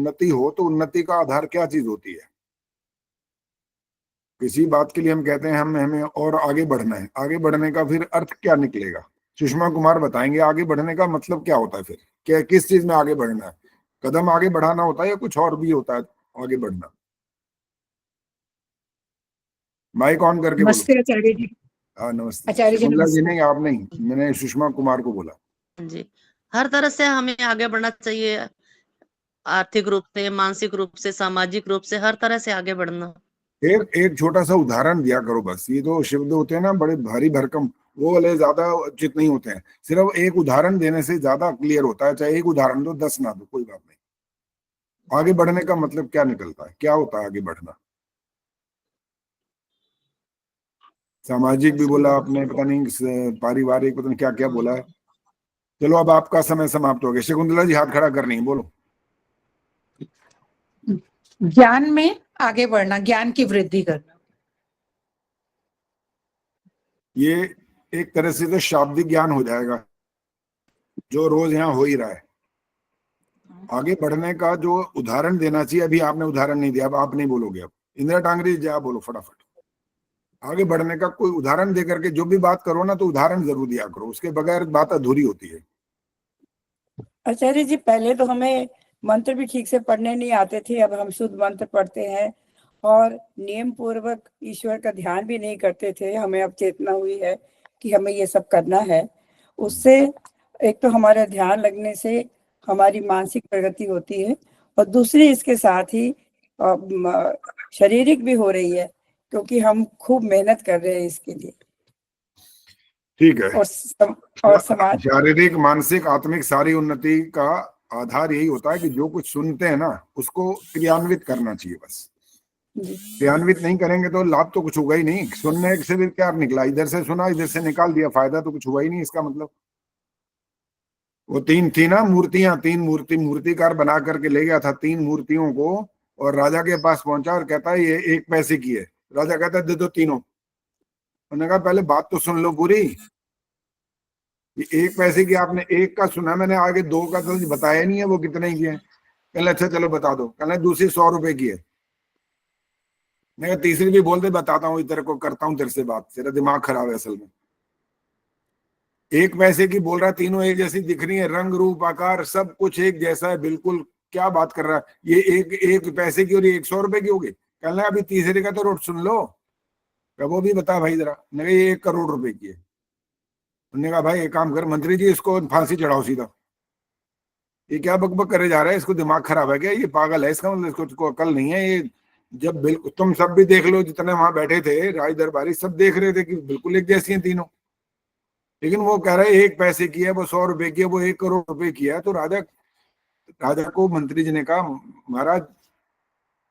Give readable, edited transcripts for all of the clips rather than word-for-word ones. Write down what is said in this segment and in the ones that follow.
उन्नति हो तो उन्नति का आधार क्या चीज होती है? किसी बात के लिए हम कहते हैं हमें और आगे बढ़ना है, आगे बढ़ने का फिर अर्थ क्या निकलेगा? सुषमा कुमार बताएंगे आगे बढ़ने का मतलब क्या होता है, फिर क्या किस चीज में आगे बढ़ना है? कदम आगे बढ़ाना होता है या कुछ और भी होता है आगे बढ़ना? माइक ऑन करके बोलो। नमस्ते आचार्य जी। हाँ नमस्ते। आचार्य जी शकुंतला जी नमस्ते। नहीं, आप नहीं, मैंने सुषमा कुमार को बोला। जी, हर तरह से हमें आगे बढ़ना चाहिए, आर्थिक रूप से, मानसिक रूप से, सामाजिक रूप से, हर तरह से आगे बढ़ना। एक एक छोटा सा उदाहरण दिया करो बस। ये तो शब्द होते हैं ना बड़े भारी भरकम, वो वाले ज्यादा उचित नहीं होते हैं। सिर्फ एक उदाहरण देने से ज्यादा क्लियर होता है। चाहे एक उदाहरण दो, 10 ना दो, कोई बात नहीं। आगे बढ़ने का मतलब क्या निकलता है, क्या होता है आगे बढ़ना? सामाजिक भी बोला आपने, पता नहीं पारिवारिक, पता नहीं क्या क्या बोला है। चलो अब आपका समय समाप्त हो गया। शकुंतला जी हाथ खड़ा करनी है, बोलो। ज्ञान में आगे बढ़ना, ज्ञान की वृद्धि करना। ये एक तरह से तो शाब्दिक ज्ञान हो जाएगा, जो रोज यहाँ हो ही रहा है। आगे बढ़ने का जो उदाहरण देना चाहिए, अभी आपने उदाहरण नहीं दिया, अब आप नहीं बोलोगे। अब इंदिरा टांगरी जी आप बोलो फटाफट। आगे बढ़ने का कोई उदाहरण दे करके जो भी बात करो ना, तो उदाहरण जरूर दिया करो, उसके बगैर बात अधूरी होती है। आचार्य जी, पहले तो हमें मंत्र भी ठीक से पढ़ने नहीं आते थे, अब हम शुद्ध मंत्र पढ़ते हैं और नियम पूर्वक ईश्वर का ध्यान भी नहीं करते थे। हमें अब चेतना हुई है कि हमें ये सब करना है। उससे एक तो हमारा ध्यान लगने से हमारी मानसिक प्रगति होती है और दूसरी इसके साथ ही शारीरिक भी हो रही है, क्योंकि हम खूब मेहनत कर रहे हैं इसके लिए। ठीक है। और समाज, शारीरिक, मानसिक, आत्मिक सारी उन्नति का आधार यही होता है कि जो कुछ सुनते हैं ना उसको क्रियान्वित करना चाहिए। बस क्रियान्वित नहीं करेंगे तो लाभ तो कुछ होगा ही नहीं। सुनने से भी क्या निकला, इधर से सुना इधर से निकाल दिया, फायदा तो कुछ हुआ ही नहीं इसका मतलब। वो तीन थी ना मूर्तियां, तीन मूर्तिकार बना करके ले गया था 3 मूर्तियों को, और राजा के पास पहुंचा और कहता है ये 1 पैसे की है। राजा कहता है दे दो तीनों। उन्होंने कहा पहले बात तो सुन लो पूरी। ये 1 पैसे की आपने 1 का सुना, मैंने आगे 2 का तो बताया नहीं है वो कितने की है। कहले अच्छा चलो बता दो। कहले दूसरी 100 रुपए की है। मैं तीसरी भी बोल दे, बताता हूँ तेरे को, करता हूँ तेरे से बात, तेरा दिमाग खराब है असल में। 1 पैसे की बोल रहा है, तीनों एक जैसी दिख रही है, रंग रूप आकार सब कुछ एक जैसा है बिल्कुल। क्या बात कर रहा है ये, एक पैसे की और ये 100 रुपए की होगी। कहना अभी तीसरे का तो रोट सुन लो। वो भी बता भाई जरा। मैंने ये 1 करोड़ रुपए की है। उन्होंने कहा भाई एक काम कर मंत्री जी, इसको फांसी चढ़ाओ सीधा। ये क्या बकबक करे जा रहा है, इसको दिमाग खराब है क्या, ये पागल है, इसका मतलब इसको अकल नहीं है ये। जब बिल्कुल तुम सब भी देख लो, जितने वहां बैठे थे राज दरबारी सब देख रहे थे कि बिल्कुल एक जैसी हैं तीनों। लेकिन वो कह रहे 1 पैसे की है, वो 100 रुपए की है, वो 1 करोड़ रुपए की है। तो राजा को मंत्री जी ने कहा महाराज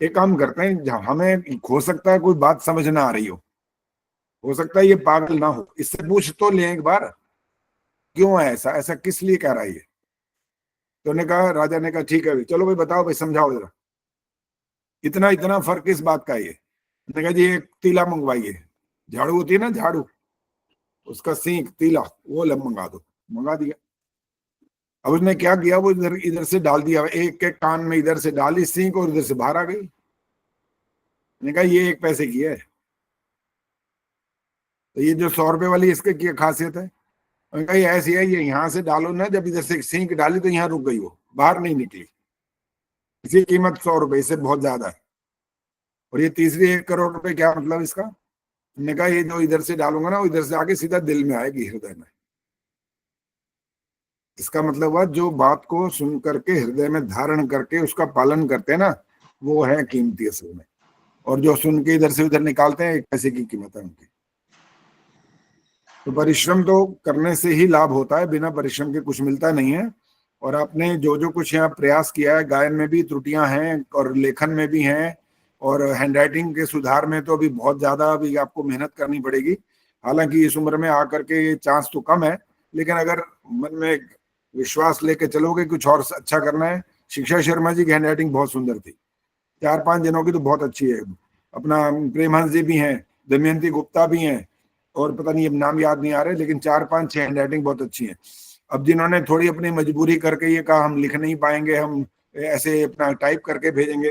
एक काम करते हैं, हमें हो सकता है कोई बात समझ ना आ रही हो सकता है ये पागल ना हो, इससे पूछ तो ले एक बार क्यों है ऐसा, ऐसा किस लिए कह रहा है ये। तो ने कहा, राजा ने कहा ठीक है भाई, चलो भाई बताओ भाई, समझाओ जरा, इतना इतना फर्क किस बात का है ये। ने कहा जी एक तीला मंगवाइए, झाड़ू होती है ना झाड़ू, उसका सींग तीला वो मंगा दो। मंगा दिया। अब उसने क्या किया, वो इधर इधर से डाल दिया, एक के कान में इधर से डाली सींग और इधर से बाहर आ गई। मैंने कहा ये 1 पैसे की है, तो ये जो 100 रुपए वाली इसके क्या खासियत है? मैंने कहा ये ऐसी है, ये यहाँ से डालो ना, जब इधर से सींग डाली तो यहाँ रुक गई, वो बाहर नहीं निकली। इसकी कीमत 100 रुपए, इससे बहुत ज्यादा है। और ये तीसरी 1 करोड़ रुपए, क्या मतलब इसका? मैंने कहा ये जो इधर से डालूंगा ना, वो इधर से आके सीधा दिल में आएगी, हृदय में। इसका मतलब हुआ जो बात को सुन करके हृदय में धारण करके उसका पालन करते हैं ना, वो है कीमती असल में। और जो सुन के इधर से उधर निकालते हैं, 1 पैसे की कीमत है उनकी। तो परिश्रम तो करने से ही लाभ होता है, बिना परिश्रम के कुछ मिलता नहीं है। और आपने जो जो कुछ यहाँ प्रयास किया है, गायन में भी त्रुटियां हैं और लेखन में भी हैं, और हैंडराइटिंग के सुधार में तो अभी बहुत ज्यादा अभी आपको मेहनत करनी पड़ेगी। हालांकि इस उम्र में आकर के ये चांस तो कम है, लेकिन अगर मन में विश्वास लेके चलोगे कुछ और अच्छा करना है। शिक्षा शर्मा जी की हैंडराइटिंग बहुत सुंदर थी, 4-5 जनों की तो बहुत अच्छी है। अपना प्रेमहंस जी भी हैं, दमयंती गुप्ता भी हैं, और पता नहीं अब नाम याद नहीं आ रहे, लेकिन 4-5-6 हैंडराइटिंग बहुत अच्छी है। अब जिन्होंने थोड़ी अपनी मजबूरी करके ये कहा हम लिख नहीं पाएंगे, हम ऐसे अपना टाइप करके भेजेंगे।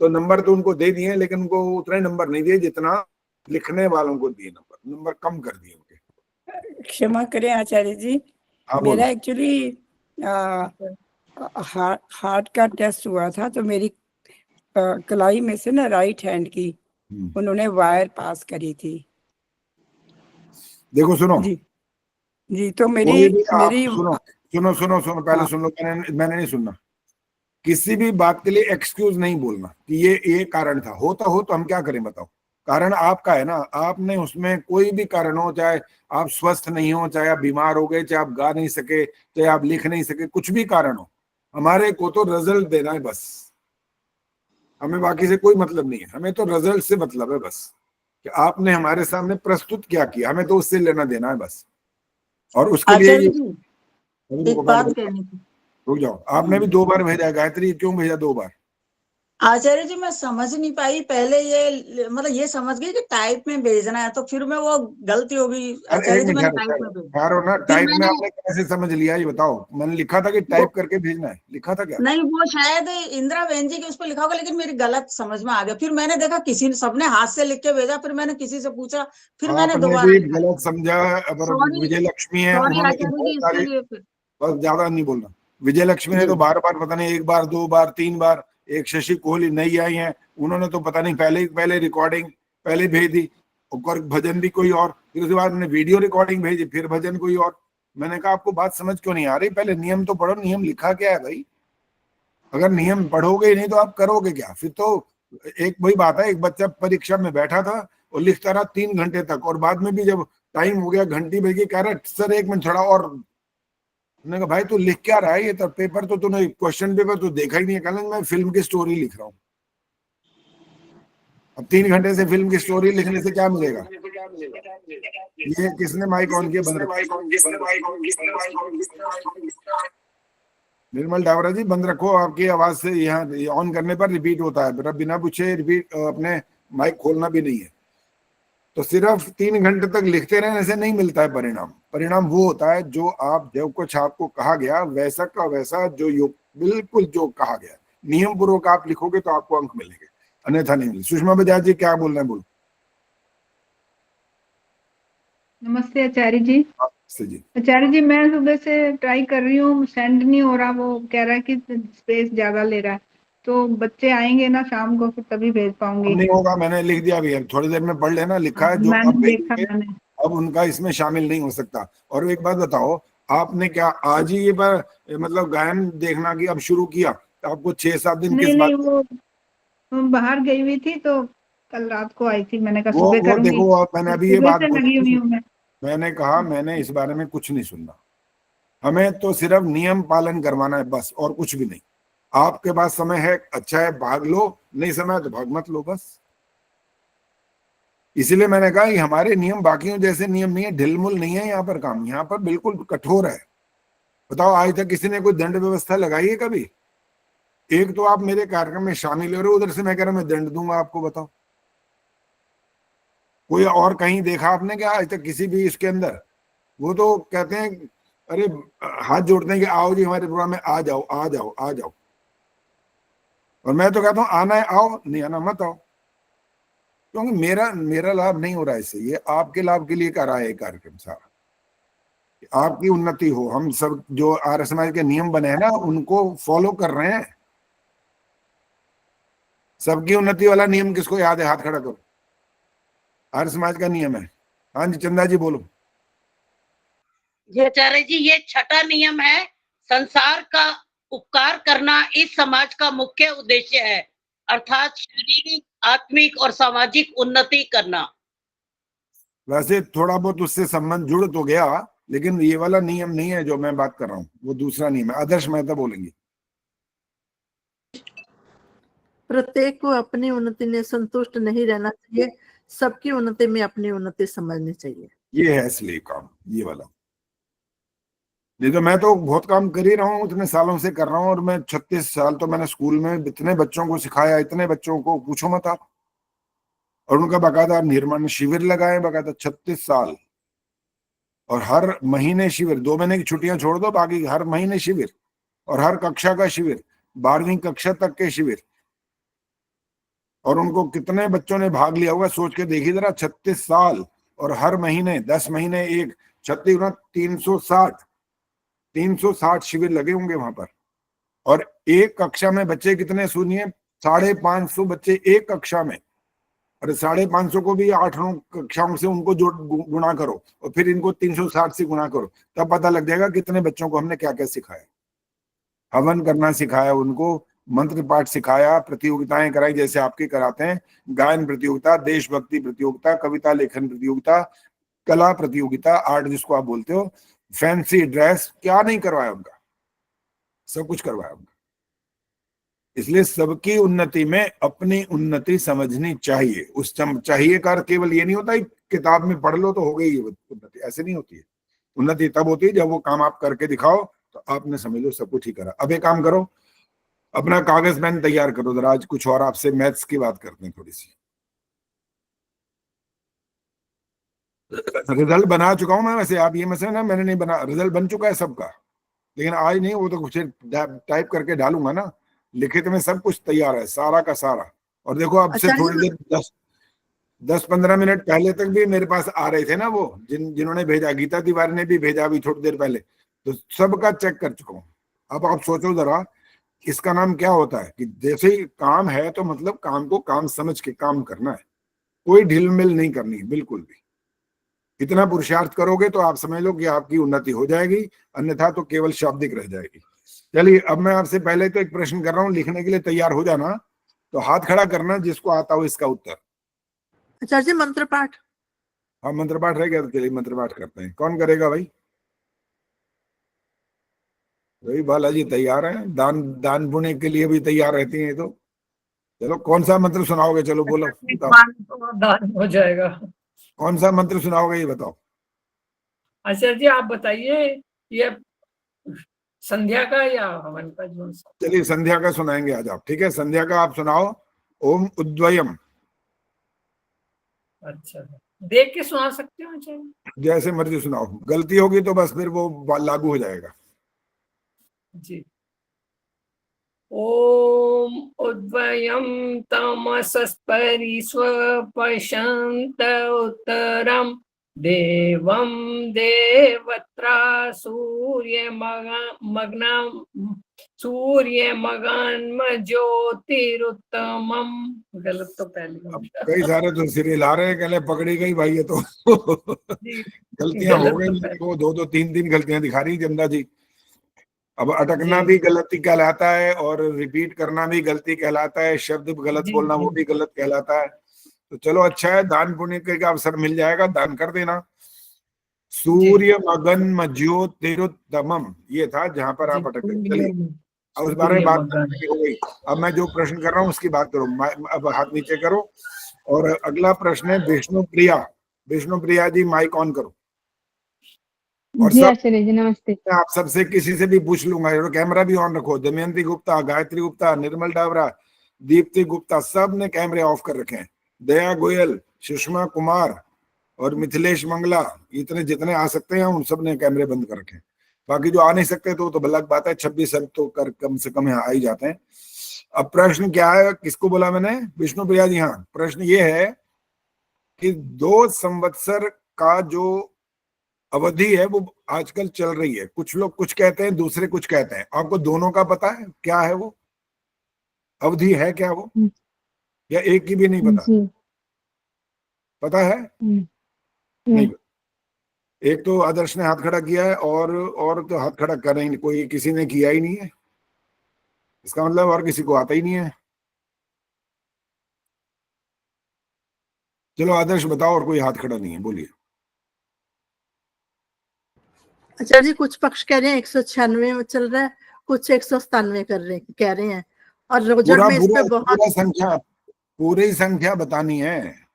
तो नंबर तो उनको दे दिए, लेकिन उनको उतने नंबर नहीं दिए जितना लिखने वालों को दिए। नंबर कम कर दिए उनके। क्षमा करें आचार्य जी, हाँ बोलो। मेरा एक्चुअली हार्ट का टेस्ट हुआ था, तो मेरी कलाई में से ना राइट हैंड की उन्होंने वायर पास करी थी। देखो सुनो जी जी, तो कोई भी आप मेरी सुनो पहले हाँ। सुन लो। मैंने नहीं सुनना। किसी भी बात के लिए एक्सक्यूज नहीं बोलना कि ये कारण था। होता हो तो हम क्या करें बताओ। कारण आपका है ना, आपने उसमें कोई भी कारण हो, चाहे आप स्वस्थ नहीं हो, चाहे आप बीमार हो गए, चाहे आप गा नहीं सके, चाहे आप लिख नहीं सके, कुछ भी कारण हो, हमारे को तो रिजल्ट देना है बस। हमें बाकी से कोई मतलब नहीं है, हमें तो रिजल्ट से मतलब है बस, कि आपने हमारे सामने प्रस्तुत क्या किया, हमें तो उससे लेना देना है बस। और उसके लिए आचार्य जी, एक बात कहनी थी। रुक जाओ, आपने भी 2 बार भेजा है गायत्री, क्यों भेजा 2 बार? आचार्य जी, मैं समझ नहीं पाई पहले, ये मतलब ये समझ गई कि टाइप में भेजना है, तो फिर मैं वो गलती हो गई अरे आचार्य एक जी, मिनट मैंने ठहरो टाइप में भेजा। ठहरो ना। फिर टाइप में मैंने आपने कैसे समझ लिया ये बताओ? मैंने लिखा था कि टाइप करके भेजना है, लिखा था क्या? नहीं, वो शायद इंदिरा बहन जी के उस पर लिखा होगा, लेकिन मेरी गलत समझ में आ गया। फिर मैंने देखा किसी ने, सबने हाथ से लिख के भेजा, फिर मैंने किसी से पूछा, फिर मैंने आपने दोबारा भी लिखा। गलत समझा। अगर सॉरी, विजय लक्ष्मी है, सॉरी उन्होंने भी आचार्य बहुत जी, इसके सारी, लिए फिर बस ज्यादा नहीं बोलना। विजय लक्ष्मी ने जी तो बार बार, पता नहीं 1 बार 2 बार 3 बार, एक शशि कोहली नई आई है, उन्होंने तो पता नहीं पहले रिकॉर्डिंग पहले भेज दी, और भजन भी कोई और, फिर उसके बाद उन्होंने वीडियो रिकॉर्डिंग भेजी, फिर भजन कोई और। मैंने कहा आपको बात समझ क्यों नहीं आ रही? पहले नियम तो पढ़ो, नियम लिखा क्या है भाई। अगर नियम पढ़ोगे ही नहीं तो आप करोगे क्या फिर? तो एक वही बात है, एक बच्चा परीक्षा में बैठा था और लिखता रहा 3 घंटे तक, और बाद में भी जब टाइम हो गया, घंटी बज गई, कह रहा सर 1 मिनट थोड़ा और। मैंने कहा भाई तू लिख क्या रहा है? ये तो पेपर तो तूने, क्वेश्चन पेपर तो देखा ही नहीं है। कहने मैं फिल्म की स्टोरी लिख रहा हूँ। अब 3 घंटे से फिल्म की स्टोरी लिखने से क्या मिलेगा? ये किसने माइक ऑन किया? बंद रखो। निर्मल डावरा जी बंद रखो, आपकी आवाज से यहाँ ऑन करने पर रिपीट होता है, बिना पूछे रिपीट, अपने माइक खोलना भी नहीं है। तो सिर्फ 3 घंटे तक लिखते रहने से नहीं मिलता है परिणाम। परिणाम वो होता है जो कुछ आपको कहा गया वैसा का वैसा, बिल्कुल जो कहा गया नियम पूर्वक आप लिखोगे तो आपको अंक मिलेंगे, अन्यथा नहीं मिलेंगे। सुषमा बजाज जी क्या बोल रहे हैं? बोलो। नमस्ते आचार्य जी। जी आचार्य जी, मैं सुबह से ट्राई कर रही हूँ, सेंड नहीं हो रहा, वो कह रहा है कि स्पेस ज्यादा ले रहा है। तो बच्चे आएंगे ना शाम को, फिर तभी भेज पाऊंगी। नहीं होगा, मैंने लिख दिया अभी, थोड़ी देर में पढ़ लेना, लिखा है जो मैंने अब देखा, भेजेंगे, मैंने अब उनका इसमें शामिल नहीं हो सकता। और एक बात बताओ, आपने क्या आज ही ये मतलब गायन देखना कि अब शुरू किया? तो आपको 6-7 दिन किस नहीं, बात? वो बाहर गई हुई थी, तो कल रात को आई थी, मैंने कहा सुबह वो करूंगी। देखो, मैंने अभी ये सुबह बात से लगी हुई बोली, हूँ मैं। मैंने कहा मैंने इस बारे में कुछ नहीं सुनना, हमें तो सिर्फ नियम पालन करवाना है बस, और कुछ भी नहीं। आपके पास समय है, अच्छा है, भाग लो, नहीं समय तो भाग मत लो बस। इसीलिए मैंने कहा कि हमारे नियम बाकियों जैसे नियम नहीं है, ढिलमुल नहीं है यहाँ पर काम, यहाँ पर बिल्कुल कठोर है। बताओ आज तक किसी ने कोई दंड व्यवस्था लगाई है कभी? एक तो आप मेरे कार्यक्रम में शामिल हो रहे हो, उधर से मैं कह रहा हूं मैं दंड दूंगा आपको, बताओ कोई और कहीं देखा आपने क्या आज तक किसी भी इसके अंदर? वो तो कहते हैं, अरे हाथ जोड़ते हैं कि आओ जी हमारे प्रोग्राम में आ जाओ आ जाओ आ जाओ, और मैं तो कहता हूं आना है आओ, नहीं आना मत आओ, क्योंकि मेरा लाभ नहीं हो रहा है इससे, ये आपके लाभ के लिए कर रहा है कार्यक्रम सारा, आपकी उन्नति हो। हम सब जो आर्य समाज के नियम बने हैं ना, उनको फॉलो कर रहे हैं। सबकी उन्नति वाला नियम किसको याद है? हाथ खड़ा करो। आर्य समाज का नियम है। हाँ जी चंदा जी बोलो। जी आचार्य जी, ये 6ठा नियम है, संसार का उपकार करना इस समाज का मुख्य उद्देश्य है, अर्थात शारीरिक, आत्मिक और सामाजिक उन्नति करना। वैसे थोड़ा बहुत उससे संबंध जुड़ तो गया, लेकिन ये वाला नियम नहीं है जो मैं बात कर रहा हूँ, वो दूसरा नियम है। आदर्श मेहता बोलेंगे। प्रत्येक को अपनी उन्नति में संतुष्ट नहीं रहना चाहिए, सबकी उन्नति में अपनी उन्नति समझनी चाहिए। ये है असली काम, ये वाला। नहीं तो मैं तो बहुत काम कर ही रहा हूँ, इतने सालों से कर रहा हूँ, और मैं 36 साल तो मैंने स्कूल में इतने बच्चों को सिखाया, इतने बच्चों को पूछो मत आप, और उनका बाकायदा निर्माण शिविर लगाए, बाकायदा 36 साल, और हर महीने शिविर, 2 महीने की छुट्टियां छोड़ दो, बाकी हर महीने शिविर, और हर कक्षा का शिविर। 12वीं कक्षा तक के शिविर, और उनको कितने बच्चों ने भाग लिया होगा सोच के देखिए जरा। 36 साल, और हर महीने 10 महीने एक, 36 गुना 360 शिविर लगे होंगे वहां पर। और एक कक्षा में बच्चे कितने सुनिए, 550 बच्चे एक कक्षा में। अरे 550 को भी 8-9 कक्षाओं से उनको जोड़ गुणा करो, और फिर इनको 360 से गुणा करो, तब पता लग जाएगा कितने बच्चों को हमने क्या क्या सिखाया। हवन करना सिखाया उनको, मंत्र पाठ सिखाया, प्रतियोगिताएं कराई जैसे आपके कराते हैं, गायन प्रतियोगिता, देशभक्ति प्रतियोगिता, कविता लेखन प्रतियोगिता, कला प्रतियोगिता, आर्ट जिसको आप बोलते हो, फैंसी ड्रेस, क्या नहीं करवाया उनका, सब कुछ करवाया उनका। इसलिए सबकी उन्नति में अपनी उन्नति समझनी चाहिए। उस चाहिए का केवल ये नहीं होता कि किताब में पढ़ लो तो हो गई उन्नति, ऐसे नहीं होती है। उन्नति तब होती है जब वो काम आप करके दिखाओ तो आपने समझ लो सब कुछ ही करा। अब एक काम करो, अपना कागज पेन तैयार करो जरा, आज कुछ और आपसे मैथ्स की बात करते हैं थोड़ी सी। रिजल्ट बना चुका हूं मैं वैसे, आप ये में से ना, मैंने नहीं बना, रिजल्ट बन चुका है सबका, लेकिन आज नहीं, वो तो कुछ टाइप करके डालूंगा ना, लिखित में सब कुछ तैयार है सारा का सारा। और देखो अब से थोड़ी देर 10-15 मिनट पहले तक भी मेरे पास आ रहे थे ना वो, जिन्होंने भेजा, गीता तिवारी ने भी भेजा अभी थोड़ी देर पहले, तो सबका चेक कर चुका हूँ। अब आप सोचो जरा, इसका नाम क्या होता है कि जैसे ही काम है तो मतलब काम को काम समझ के काम करना है, कोई ढील मिल नहीं करनी है बिल्कुल भी। इतना पुरुषार्थ करोगे तो आप समझ लो कि आपकी उन्नति हो जाएगी, अन्यथा तो केवल शाब्दिक रह जाएगी। चलिए, अब मैं आपसे पहले तो एक प्रश्न कर रहा हूँ, लिखने के लिए तैयार हो जाना, तो हाथ खड़ा करना जिसको आता हो इसका उत्तर। आचार्य जी मंत्र पाठ। हाँ, मंत्र पाठ रह गया तो चलिए मंत्र पाठ करते हैं। कौन करेगा भाई? भाई बालाजी तैयार है, दान पुण्य के लिए भी तैयार रहती हैं तो। चलो, कौन सा मंत्र सुनाओगे? चलो बोलो, दान हो जाएगा। कौन सा मंत्र सुनाओगे ये बताओ। आचार्य जी आप बताइए, ये संध्या का या हवन का? जो चलिए संध्या का सुनाएंगे आज आप, ठीक है? संध्या का आप सुनाओ, ओम उद्वयम। अच्छा, देख के सुना सकते हो आचार्य? जैसे मर्जी सुनाओ, गलती होगी तो बस फिर वो लागू हो जाएगा। जी। ओम उद्वयं तमसस्परिस्वपशन्त उत्तरं देवं देवत्रा सूर्यमगन्म ज्योतिरुत्तमम्। गलत तो पहले कई सारे तो सिरे ला रहे हैं, कहले पकड़ी गई भाई ये तो गलतियां हो गई, वो 2-2, 3-3 गलतियां दिखा रही जमदा जी। अब अटकना भी गलती कहलाता है, और रिपीट करना भी गलती कहलाता है, शब्द गलत बोलना वो भी गलत कहलाता है। तो चलो अच्छा है, दान पुण्य का अवसर मिल जाएगा, दान कर देना। सूर्य मगन ज्योतिरुत्तमम, ये था जहां पर आप अटक गए। चलिए, अब उस बारे में बात हो गई। अब मैं जो प्रश्न कर रहा हूँ उसकी बात करो। अब हाथ नीचे करो, और अगला प्रश्न है विष्णु प्रिया। विष्णु प्रिया जी माइक ऑन करो। और जी आचार्य जी नमस्ते। आप सबसे किसी से भी पूछ लूंगा, कैमरा भी ऑन रखो। दमयंती गुप्ता, गायत्री गुप्ता, निर्मल डावरा, दीप्ति गुप्ता, सब ने कैमरे ऑफ कर रखे हैं। दया गोयल, सुषमा कुमार और मिथिलेश मंगला, इतने जितने आ सकते हैं उन सब ने कैमरे बंद कर रखे हैं। बाकी जो आ नहीं सकते तो अलग बात है, 26 सब तो कम से कम यहाँ आ ही जाते हैं। अब प्रश्न क्या है, किसको बोला मैंने? विष्णु प्रिया जी। हाँ, प्रश्न ये है कि 2 संवत्सर का जो अवधि है वो आजकल चल रही है, कुछ लोग कुछ कहते हैं, दूसरे कुछ कहते हैं। आपको दोनों का पता है क्या है वो अवधि? है क्या वो, या एक की भी नहीं पता? पता है? नहीं। एक तो आदर्श ने हाथ खड़ा किया है, और तो हाथ खड़ा कर ही नहीं, कोई किसी ने किया ही नहीं है, इसका मतलब और किसी को आता ही नहीं है। चलो आदर्श बताओ, और कोई हाथ खड़ा नहीं है, बोलिए। आचार्य जी कुछ पक्ष कह रहे हैं 196 में चल रहा है, कुछ 197 कह रहे हैं, और रोजर में इस पे बहुत संख्या, पूरी संख्या बतानी है।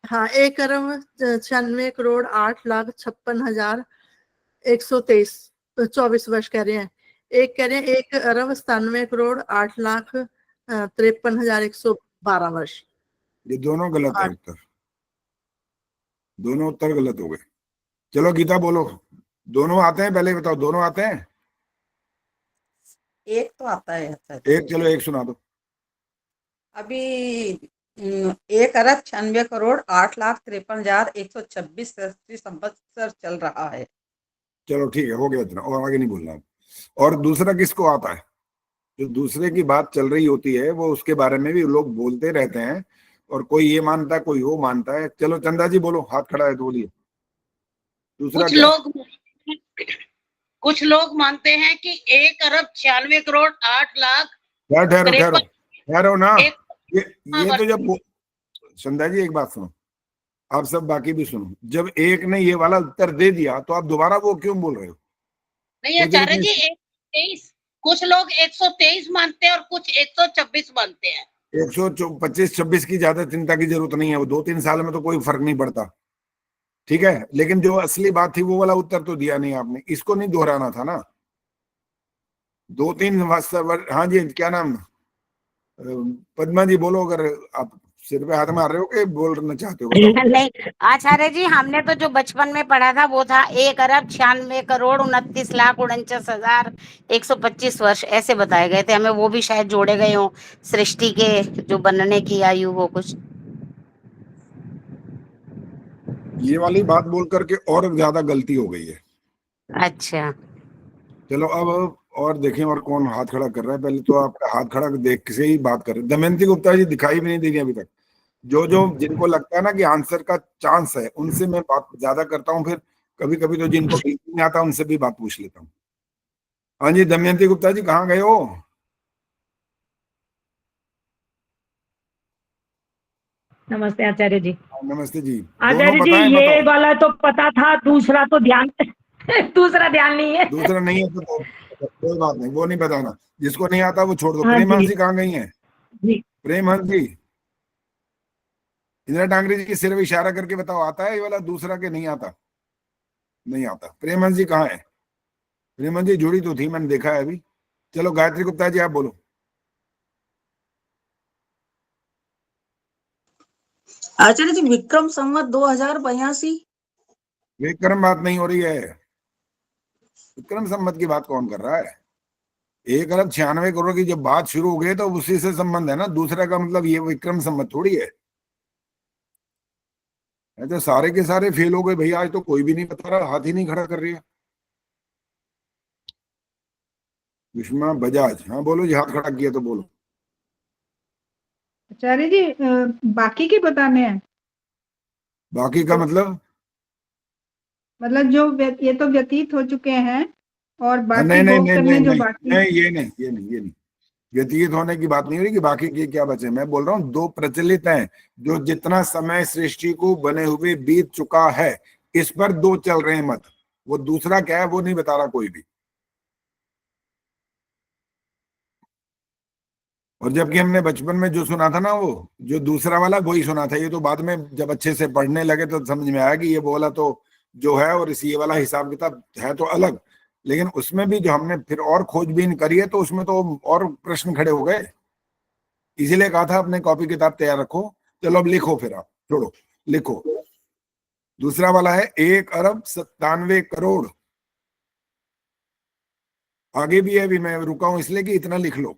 हाँ, 1,96,56,123 वर्ष कह रहे हैं। एक कह रहे हैं 1,97,08,53,112 वर्ष। ये दोनों गलत है उत्तर, दोनों उत्तर गलत हो गए। चलो गीता बोलो, दोनों आते हैं? पहले बताओ, दोनों आते हैं? एक तो आता है सर। एक, चलो एक सुना दो। अभी 1,98,08,53,126 संवत्सर चल रहा है। चलो ठीक है, हो गया इतना, और आगे नहीं बोलना अब। और दूसरा किसको आता है? जो दूसरे की बात चल रही होती है वो, उसके बारे में भी लोग बोलते रहते हैं, और कोई ये मानता है, कोई वो मानता है। चलो चंदा जी बोलो, हाथ खड़ा है तो बोलिए, दूसरा कुछ क्या है? लोग मानते हैं कि 1,96,08,00,000 ठहरो ठहरो ठहरो ना। एक ये तो जब चंदा जी एक बात सुनो, आप सब बाकी भी सुनो। जब एक ने ये वाला उत्तर दे दिया तो आप दोबारा वो क्यों बोल रहे हो? नहीं आचार्य जी, 123, कुछ लोग 123 मानते हैं और कुछ 126 मानते हैं। 125-26 की ज्यादा चिंता की जरूरत नहीं है, वो 2-3 साल में तो कोई फर्क नहीं पड़ता, ठीक है। लेकिन जो असली बात थी वो वाला उत्तर तो दिया नहीं आपने, इसको नहीं दोहराना था ना। 2-3 हाँ जी, क्या नाम? पद्मा जी बोलो, अगर आप सिर पे हाथ मार रहे हो कि बोलना चाहते हो, बताओ। नहीं आचार्य जी, हमने तो जो बचपन में पढ़ा था वो था 1,96,29,49,125 वर्ष ऐसे बताए गए थे हमें। वो भी शायद जोड़े गए हों सृष्टि के जो बनने की आयु हो कुछ। ये वाली बात बोल करके और ज्यादा गलती हो गई है। अच्छा चलो अब और देखें, और कौन हाथ खड़ा कर रहा है। पहले तो आपका हाथ खड़ा देख से ही बात कर रहे। दमयंती गुप्ता जी दिखाई भी नहीं दे रही अभी तक। जो जो जिनको लगता है ना कि आंसर का चांस है, उनसे मैं बात ज्यादा करता हूँ। फिर कभी कभी तो जिनको बिल्कुल नहीं आता उनसे भी बात पूछ लेता हूँ। हाँ जी, दमयंती गुप्ता जी कहाँ गए हो? नमस्ते आचार्य जी। नमस्ते जी। आचार्य जी, बताएं, ये बताओ। वाला तो पता था, दूसरा तो ध्यान दूसरा ध्यान नहीं है। दूसरा नहीं है तो कोई बात नहीं, वो नहीं बताना। जिसको नहीं आता वो छोड़ दो। हाँ प्रेम जी जी कहाँ गई हैं? जी। प्रेम जी, इंदिरा डांगरे जी की सिर्फ इशारा करके बताओ, आता है ये वाला दूसरा के नहीं आता? नहीं आता। प्रेम जी कहाँ है? प्रेम जी जुड़ी तो थी, मैंने देखा है अभी। चलो गायत्री गुप्ता जी आप बोलो। आचार्य जी, विक्रम संवत 2082। विक्रम बात नहीं हो रही है। विक्रम संवत की बात कौन कर रहा है? 1,96,00,000 की जब बात शुरू हो गई तो उसी से संबंध है ना। दूसरा का मतलब ये विक्रम संवत थोड़ी है। तो सारे के सारे फेल हो गए भैया, आज तो कोई भी नहीं बता रहा, हाथ ही नहीं खड़ा कर रही है। सुषमा बजाज, हाँ बोलो जी, हाथ खड़ा किया तो बोलो। आचार्य जी बाकी के बताने हैं। बाकी का मतलब जो ये तो व्यतीत हो चुके हैं और बाकी नहीं नहीं भोग नहीं करने नहीं जो नहीं बाकी। नहीं, ये नहीं व्यतीत होने की बात नहीं हो रही कि बाकी के क्या बचे। मैं बोल रहा हूँ दो प्रचलित हैं, जो जितना समय सृष्टि को बने हुए बीत चुका है, इस पर दो चल रहे हैं मत। वो दूसरा क्या है वो नहीं बता रहा कोई भी। और जबकि हमने बचपन में जो सुना था ना, वो जो दूसरा वाला वही सुना था। ये तो बाद में जब अच्छे से पढ़ने लगे तो समझ में आया कि ये बोला तो जो है, और इस ये वाला हिसाब किताब है तो अलग। लेकिन उसमें भी जो हमने फिर और खोजबीन करी है तो उसमें तो और प्रश्न खड़े हो गए। इसीलिए कहा था अपने कॉपी किताब तैयार रखो। चलो अब लिखो, फिर आप छोड़ो, लिखो। दूसरा वाला है 1,97,00,00,000। आगे भी है, अभी मैं रुका हूं इसलिए कि इतना लिख लो।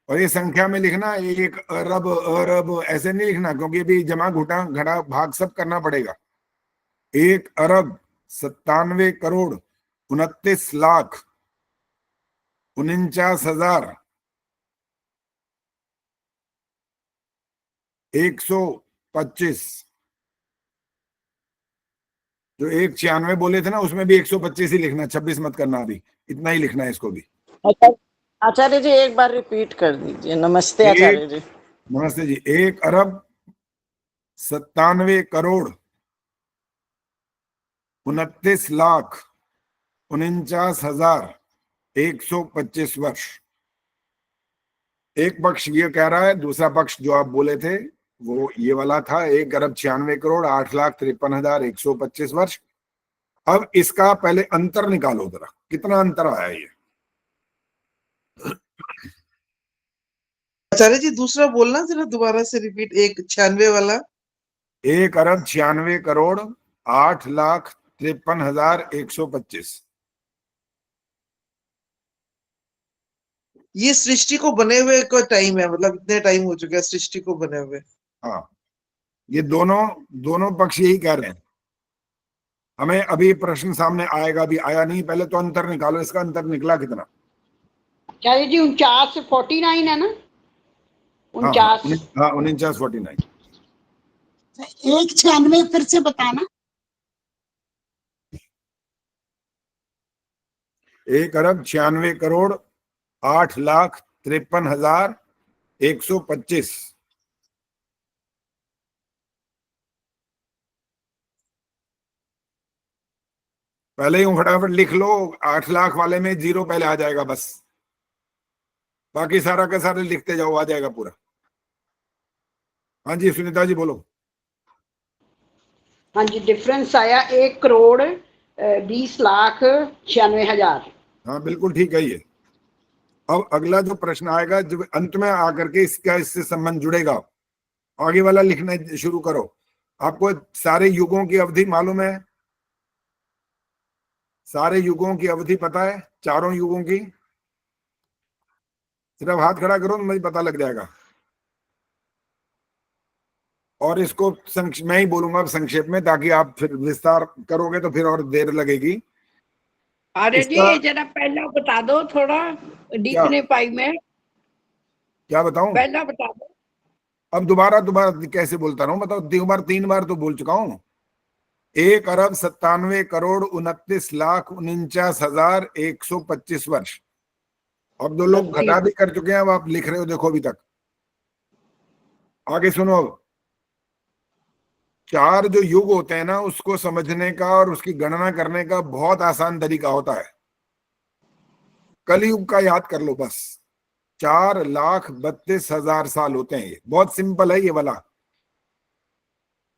और ये संख्या में लिखना, 1 अरब अरब ऐसे नहीं लिखना, क्योंकि अभी जमा घुटा घड़ा भाग सब करना पड़ेगा। 1,49,49,125। जो 1,96 बोले थे ना, उसमें भी 125 ही लिखना, 26 मत करना। अभी इतना ही लिखना है इसको भी। आचार्य जी एक बार रिपीट कर दीजिए। नमस्ते आचार्य जी। नमस्ते जी। 1,97,29,49,125 वर्ष। एक पक्ष ये कह रहा है, दूसरा पक्ष जो आप बोले थे वो ये वाला था, 1,96,08,53,125 वर्ष। अब इसका पहले अंतर निकालो जरा, कितना अंतर आया ये। आचार्य जी दूसरा बोलना जरा दोबारा से रिपीट, 1,96 वाला। 1,96,08,53,125। ये सृष्टि को बने हुए का टाइम है, मतलब इतने टाइम हो चुका है सृष्टि को बने हुए। हाँ, ये दोनों पक्ष यही कह रहे हैं। हमें अभी प्रश्न सामने आएगा, भी आया नहीं, पहले तो अंतर निकालो, इसका अंतर निकला कितना? आचार्य जी 49 से 49 है ना? 49। हाँ 49 एक 96 फिर से बताना। 1,96,08,53,125। पहले यूं फटाफट लिख लो, 8 लाख वाले में 0 पहले आ जाएगा बस, बाकी सारा का सारा लिखते जाओ, आ जाएगा पूरा। हाँ जी सुनीता जी बोलो। हाँ जी, डिफरेंस आया 1,20,96,000। हाँ बिल्कुल ठीक है ये। अब अगला जो प्रश्न आएगा, जो अंत में आकर के इसका इससे संबंध जुड़ेगा, आगे वाला लिखना शुरू करो। आपको सारे युगों की अवधि मालूम है? सारे युगों की अवधि पता है? चारों युगों की? सिर्फ हाथ खड़ा करो तो मुझे पता लग जाएगा। और इसको मैं ही बोलूंगा संक्षेप में, ताकि आप फिर विस्तार करोगे तो फिर और देर लगेगी। अरे जी इसका जरा पहला बता दो, थोड़ा दिख नहीं पाई मैं। क्या बताऊं? पहला बता दो। अब दोबारा कैसे बोलता रहूं, बताओ। 3 बार तो बोल चुका हूं। 1,97,29,49,125 वर्ष। अब 2 लोग घटा भी कर चुके हैं, अब आप लिख रहे हो देखो अभी तक। आगे सुनो। अब 4 जो युग होते हैं ना, उसको समझने का और उसकी गणना करने का बहुत आसान तरीका होता है। कलयुग का याद कर लो बस। 4,32,000 साल होते हैं। ये बहुत सिंपल है ये वाला।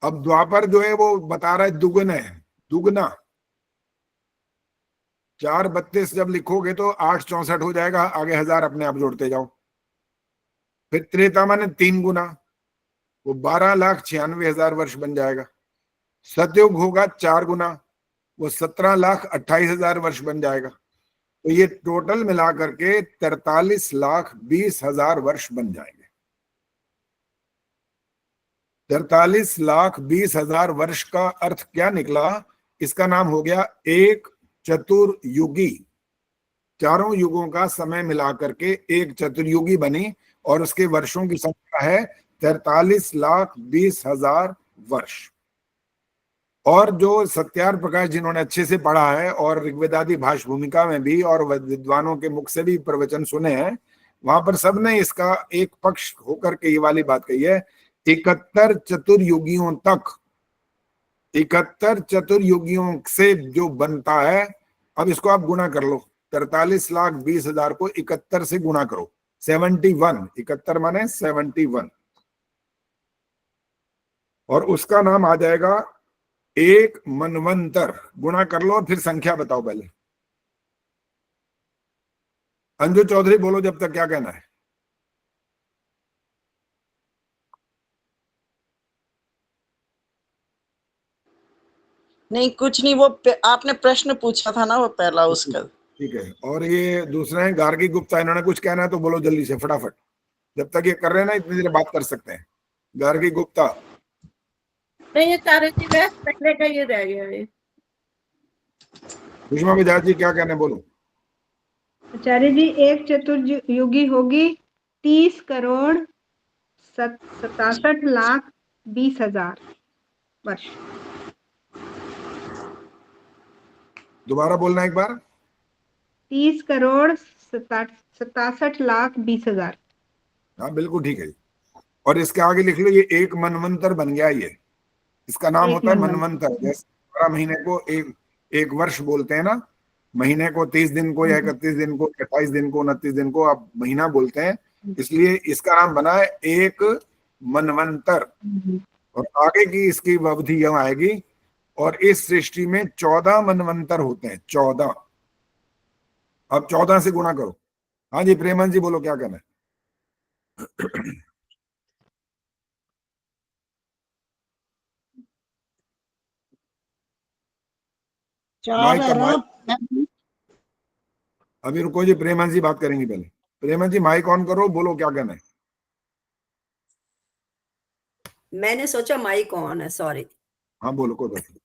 अब द्वापर जो है वो बता रहा है दुगुना है, दुगना। 4,32 जब लिखोगे तो 8,64 हो जाएगा, आगे 1000 अपने आप जोड़ते जाओ। फिर त्रेता माने 3 गुना, वो 12,96,000 वर्ष बन जाएगा। सतयुग होगा 4 गुना, वो 17,28,000 वर्ष बन जाएगा। तो ये टोटल मिलाकर के 43,20,000 वर्ष बन जाएंगे। 43,20,000 वर्ष का अर्थ क्या निकला? इसका नाम हो गया एक चतुर्युगी। चारों युगों का समय मिलाकर के एक चतुर्युगी बनी, और उसके वर्षों की संख्या है 43,20,000 वर्ष। और जो सत्यार प्रकाश जिन्होंने अच्छे से पढ़ा है और ऋग्वेदादि भाष भूमिका में भी और विद्वानों के मुख से भी प्रवचन सुने हैं, वहां पर सबने इसका एक पक्ष होकर के ये वाली बात कही है। 71 चतुर्युगियों तक, 71 चतुर्युगियों से जो बनता है, अब इसको आप गुणा कर लो। 43,20,000 को 71 से गुणा करो, 71। 71 माने 71, और उसका नाम आ जाएगा एक मनवंतर। गुणा कर लो और फिर संख्या बताओ पहले। अंजू चौधरी बोलो जब तक, क्या कहना है? नहीं कुछ नहीं, वो आपने प्रश्न पूछा था ना, वो पहला उसका। ठीक है। और ये दूसरा है गार्गी गुप्ता, इन्होंने कुछ कहना है तो बोलो जल्दी से फटाफट। जब तक ये कर रहे हैं ना, इतनी देर बात कर सकते हैं। गार्गी गुप्ता। नहीं आचार्य जी, बस पहले का ये रह गया है। सुषमा बजाज जी क्या कहना है, बोलो। आचार्य जी एक चतुर्युगी होगी 30,67,20,000 वर्ष। दोबारा बोलना एक बार। 30,67,20,000। हाँ बिल्कुल ठीक है। और इसके आगे लिख लो, ये एक मनवंतर बन गया। ये इसका नाम एक होता है मनवंतर। मनवंतर। जैसे 12 महीने को एक वर्ष बोलते हैं ना, महीने को 30 दिन को या 31 दिन को 28 दिन को 29 दिन को आप महीना बोलते हैं, इसलिए इसका नाम बना है एक मनवंतर। और आगे की इसकी अवधि यह आएगी, और इस सृष्टि में 14 मनवंतर होते हैं, 14। अब 14 से गुणा करो। हाँ जी प्रेमन जी बोलो, क्या कहना है? माइक का माइक। अभी रुको जी, प्रेमन जी बात करेंगी पहले। प्रेमा जी माइक ऑन करो, बोलो क्या कहना है। मैंने सोचा माइक ऑन है, सॉरी। हाँ बोलो, कोई बात नहीं।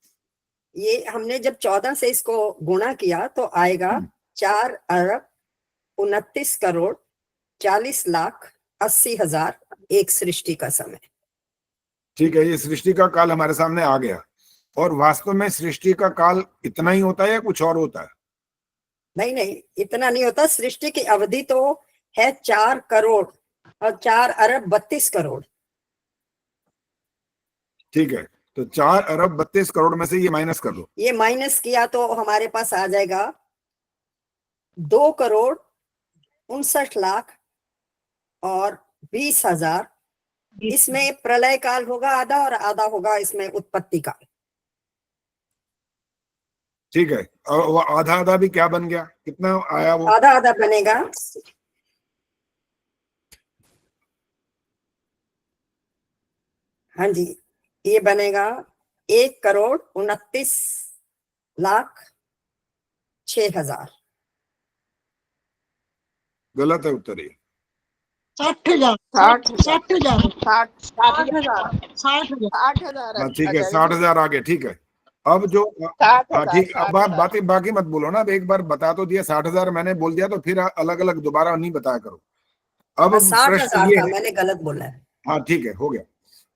ये हमने जब 14 से इसको गुणा किया तो आएगा 4,29,40,80,000 एक सृष्टि का समय। ठीक है, ये सृष्टि का काल हमारे सामने आ गया। और वास्तव में सृष्टि का काल इतना ही होता है या कुछ और होता है? नहीं नहीं, इतना नहीं होता। सृष्टि की अवधि तो है 4 करोड़ और 4,32 करोड़। ठीक है, तो 4,32 करोड़ में से ये माइनस कर दो। ये माइनस किया तो हमारे पास आ जाएगा 2,59,20,000। इसमें प्रलय काल होगा आधा और आधा होगा इसमें उत्पत्ति काल। ठीक है, और वो आधा आधा भी क्या बन गया, कितना आया वो? आधा आधा बनेगा, हाँ जी, ये बनेगा 1,29,06,000। गलत है उत्तर ये। 60,000 हाँ ठीक है, 60,000 आ गए। ठीक है, अब जो हाँ ठीक, अब आप बाकी मत बोलो ना, अब एक बार बता तो दिया 60,000 मैंने बोल दिया, तो फिर अलग अलग दोबारा नहीं बताया करो। अब प्रश्न 60,000 ये था, है, मैंने गलत बोला है। हाँ ठीक है, हो गया।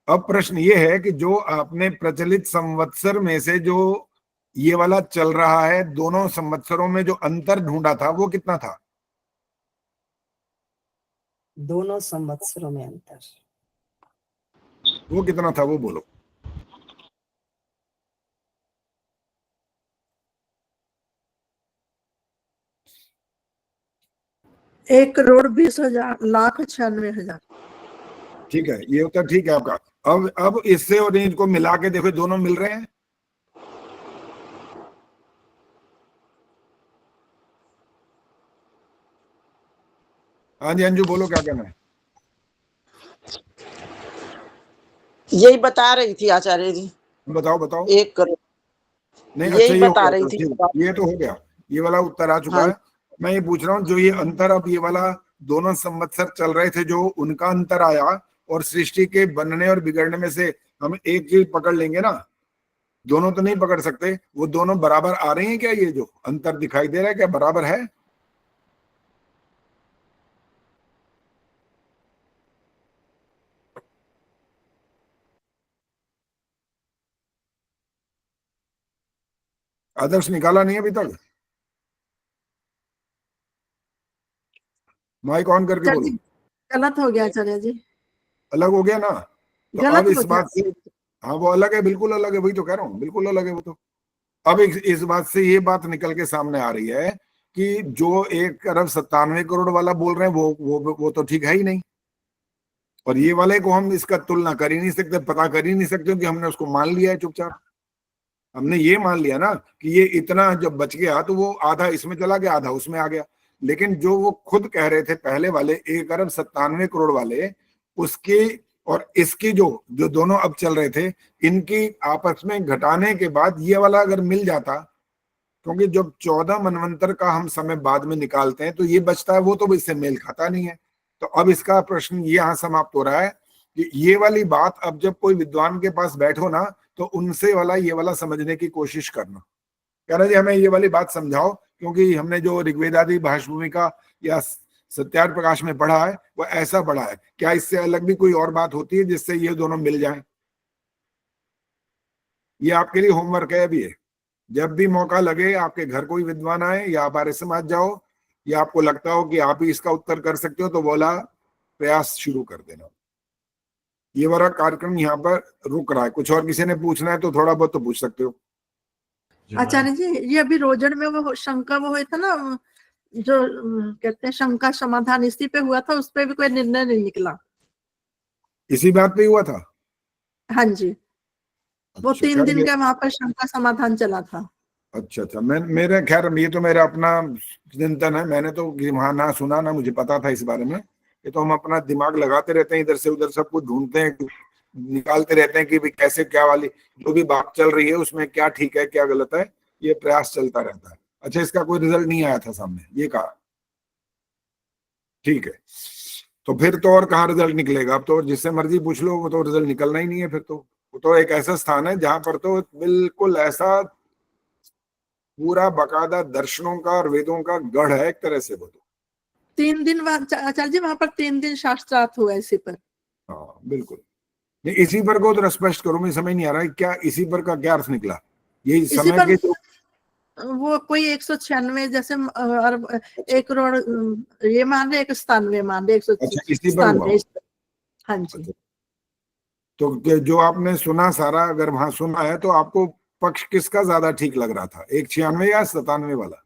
अब प्रश्न ये है कि जो आपने प्रचलित संवत्सर में से जो ये वाला चल रहा है, दोनों संवत्सरों में जो अंतर ढूंढा था वो कितना था? दोनों संवत्सरों में अंतर वो कितना था, वो बोलो। एक करोड़ 20,00,96,000। ठीक है, ये उत्तर ठीक है आपका। अब इससे और इनको मिला के देखो, दोनों मिल रहे हैं। हाँ जी अंजू बोलो, क्या कहना है? यही बता रही थी आचार्य जी। बताओ बताओ। 1 करोड़ नहीं, यही अच्छा ये बता हो रही गया, थी। ठीक, ये तो हो गया, ये वाला उत्तर आ चुका हाँ। है। मैं ये पूछ रहा हूँ, जो ये अंतर, अब ये वाला दोनों संवत्सर चल रहे थे, जो उनका अंतर आया और सृष्टि के बनने और बिगड़ने में से हम एक चीज पकड़ लेंगे ना, दोनों तो नहीं पकड़ सकते, वो दोनों बराबर आ रहे हैं क्या? ये जो अंतर दिखाई दे रहा है क्या बराबर है? आदर्श निकाला नहीं अभी तक? माइक ऑन करके बोलो। गलत हो गया आचार्य जी, अलग हो गया ना, तो गलत अब इस हो बात से, गया। हाँ वो अलग है, बिल्कुल अलग है, वही तो कह रहा हूँ, बिल्कुल अलग है वो तो। अब इस बात से ये बात निकल के सामने आ रही है कि जो 1,97,00,00,000 वाला बोल रहे हैं वो तो ठीक है ही नहीं, और ये वाले को हम इसका तुलना कर ही नहीं सकते, पता कर ही नहीं सकते, कि हमने उसको मान लिया है चुपचाप। हमने ये मान लिया ना कि ये इतना जब बच गया तो वो आधा इसमें चला गया, आधा उसमें आ गया। लेकिन जो वो खुद कह रहे थे पहले वाले 1,97,00,00,000 वाले, उसके और इसकी जो दोनों अब चल रहे थे, इनकी आपस में घटाने के बाद ये वाला अगर मिल जाता, क्योंकि जब 14 मनवंतर का हम समय बाद में निकालते हैं तो ये बचता है, वो तो इससे मेल खाता नहीं है। तो अब इसका प्रश्न ये यहाँ समाप्त हो रहा है कि ये वाली बात अब जब कोई विद्वान के पास बैठो ना, तो उनसे वाला ये वाला समझने की कोशिश करना, कहना जी हमें ये वाली बात समझाओ, क्योंकि हमने जो ऋग्वेदादि भाष्य भूमिका या सत्यार्थ प्रकाश में पढ़ा है वो ऐसा पढ़ा है, क्या इससे अलग भी कोई और बात होती है जिससे ये दोनों मिल जाएं? ये आपके लिए होमवर्क है अभी। जब भी मौका लगे, आपके घर कोई विद्वान आए या आप आर्य समाज जाओ, या आपको लगता हो कि आप ही इसका उत्तर कर सकते हो, तो बोला प्रयास शुरू कर देना। ये वाला कार्यक्रम यहाँ पर रुक रहा है। कुछ और किसी ने पूछना है तो थोड़ा बहुत तो पूछ सकते हो। आचार्य जी, ये अभी रोजन में वो शंका वो हुआ था ना, जो कहते हैं शंका समाधान, इसी पे हुआ था, उस पे भी कोई निर्णय नहीं निकला। इसी बात पे हुआ था? हाँ जी, वो अच्छा, 3 दिन का वहां पर शंका समाधान चला था। अच्छा, मेरे खैर ये तो मेरा अपना चिंतन है, मैंने तो वहां ना सुना ना मुझे पता था इस बारे में। ये तो हम अपना दिमाग लगाते रहते हैं, इधर से उधर सब कुछ ढूंढते हैं, निकालते रहते हैं कि भाई कैसे क्या वाली जो भी बात चल रही है उसमें क्या ठीक है क्या गलत है, ये प्रयास चलता रहता है। अच्छा, इसका कोई रिजल्ट नहीं आया था सामने, ये कहा? ठीक है, तो फिर तो और कहाँ रिजल्ट निकलेगा? अब तो जिससे मर्जी पूछ लो, वो तो रिजल्ट निकलना ही नहीं है। फिर तो वो तो एक ऐसा स्थान है जहां पर तो बिल्कुल ऐसा पूरा बकायदा दर्शनों का और वेदों का गढ़ है एक तरह से। वो तो 3 दिन आचार्य जी वहां पर 3 दिन शास्त्रार्थ हुआ इसी पर। हाँ बिल्कुल। नहीं, इसी पर को तो स्पष्ट करो, मुझे समझ नहीं आ रहा है क्या इसी पर का क्या अर्थ निकला? यही समय के जो वो कोई 196 जैसे और 1 करोड़ ये मान रहे, 197 मान रहे, 197। हाँ जी। तो जो आपने सुना सारा, अगर वहां सुना है तो आपको पक्ष किसका ज्यादा ठीक लग रहा था, 196 या 97 वाला?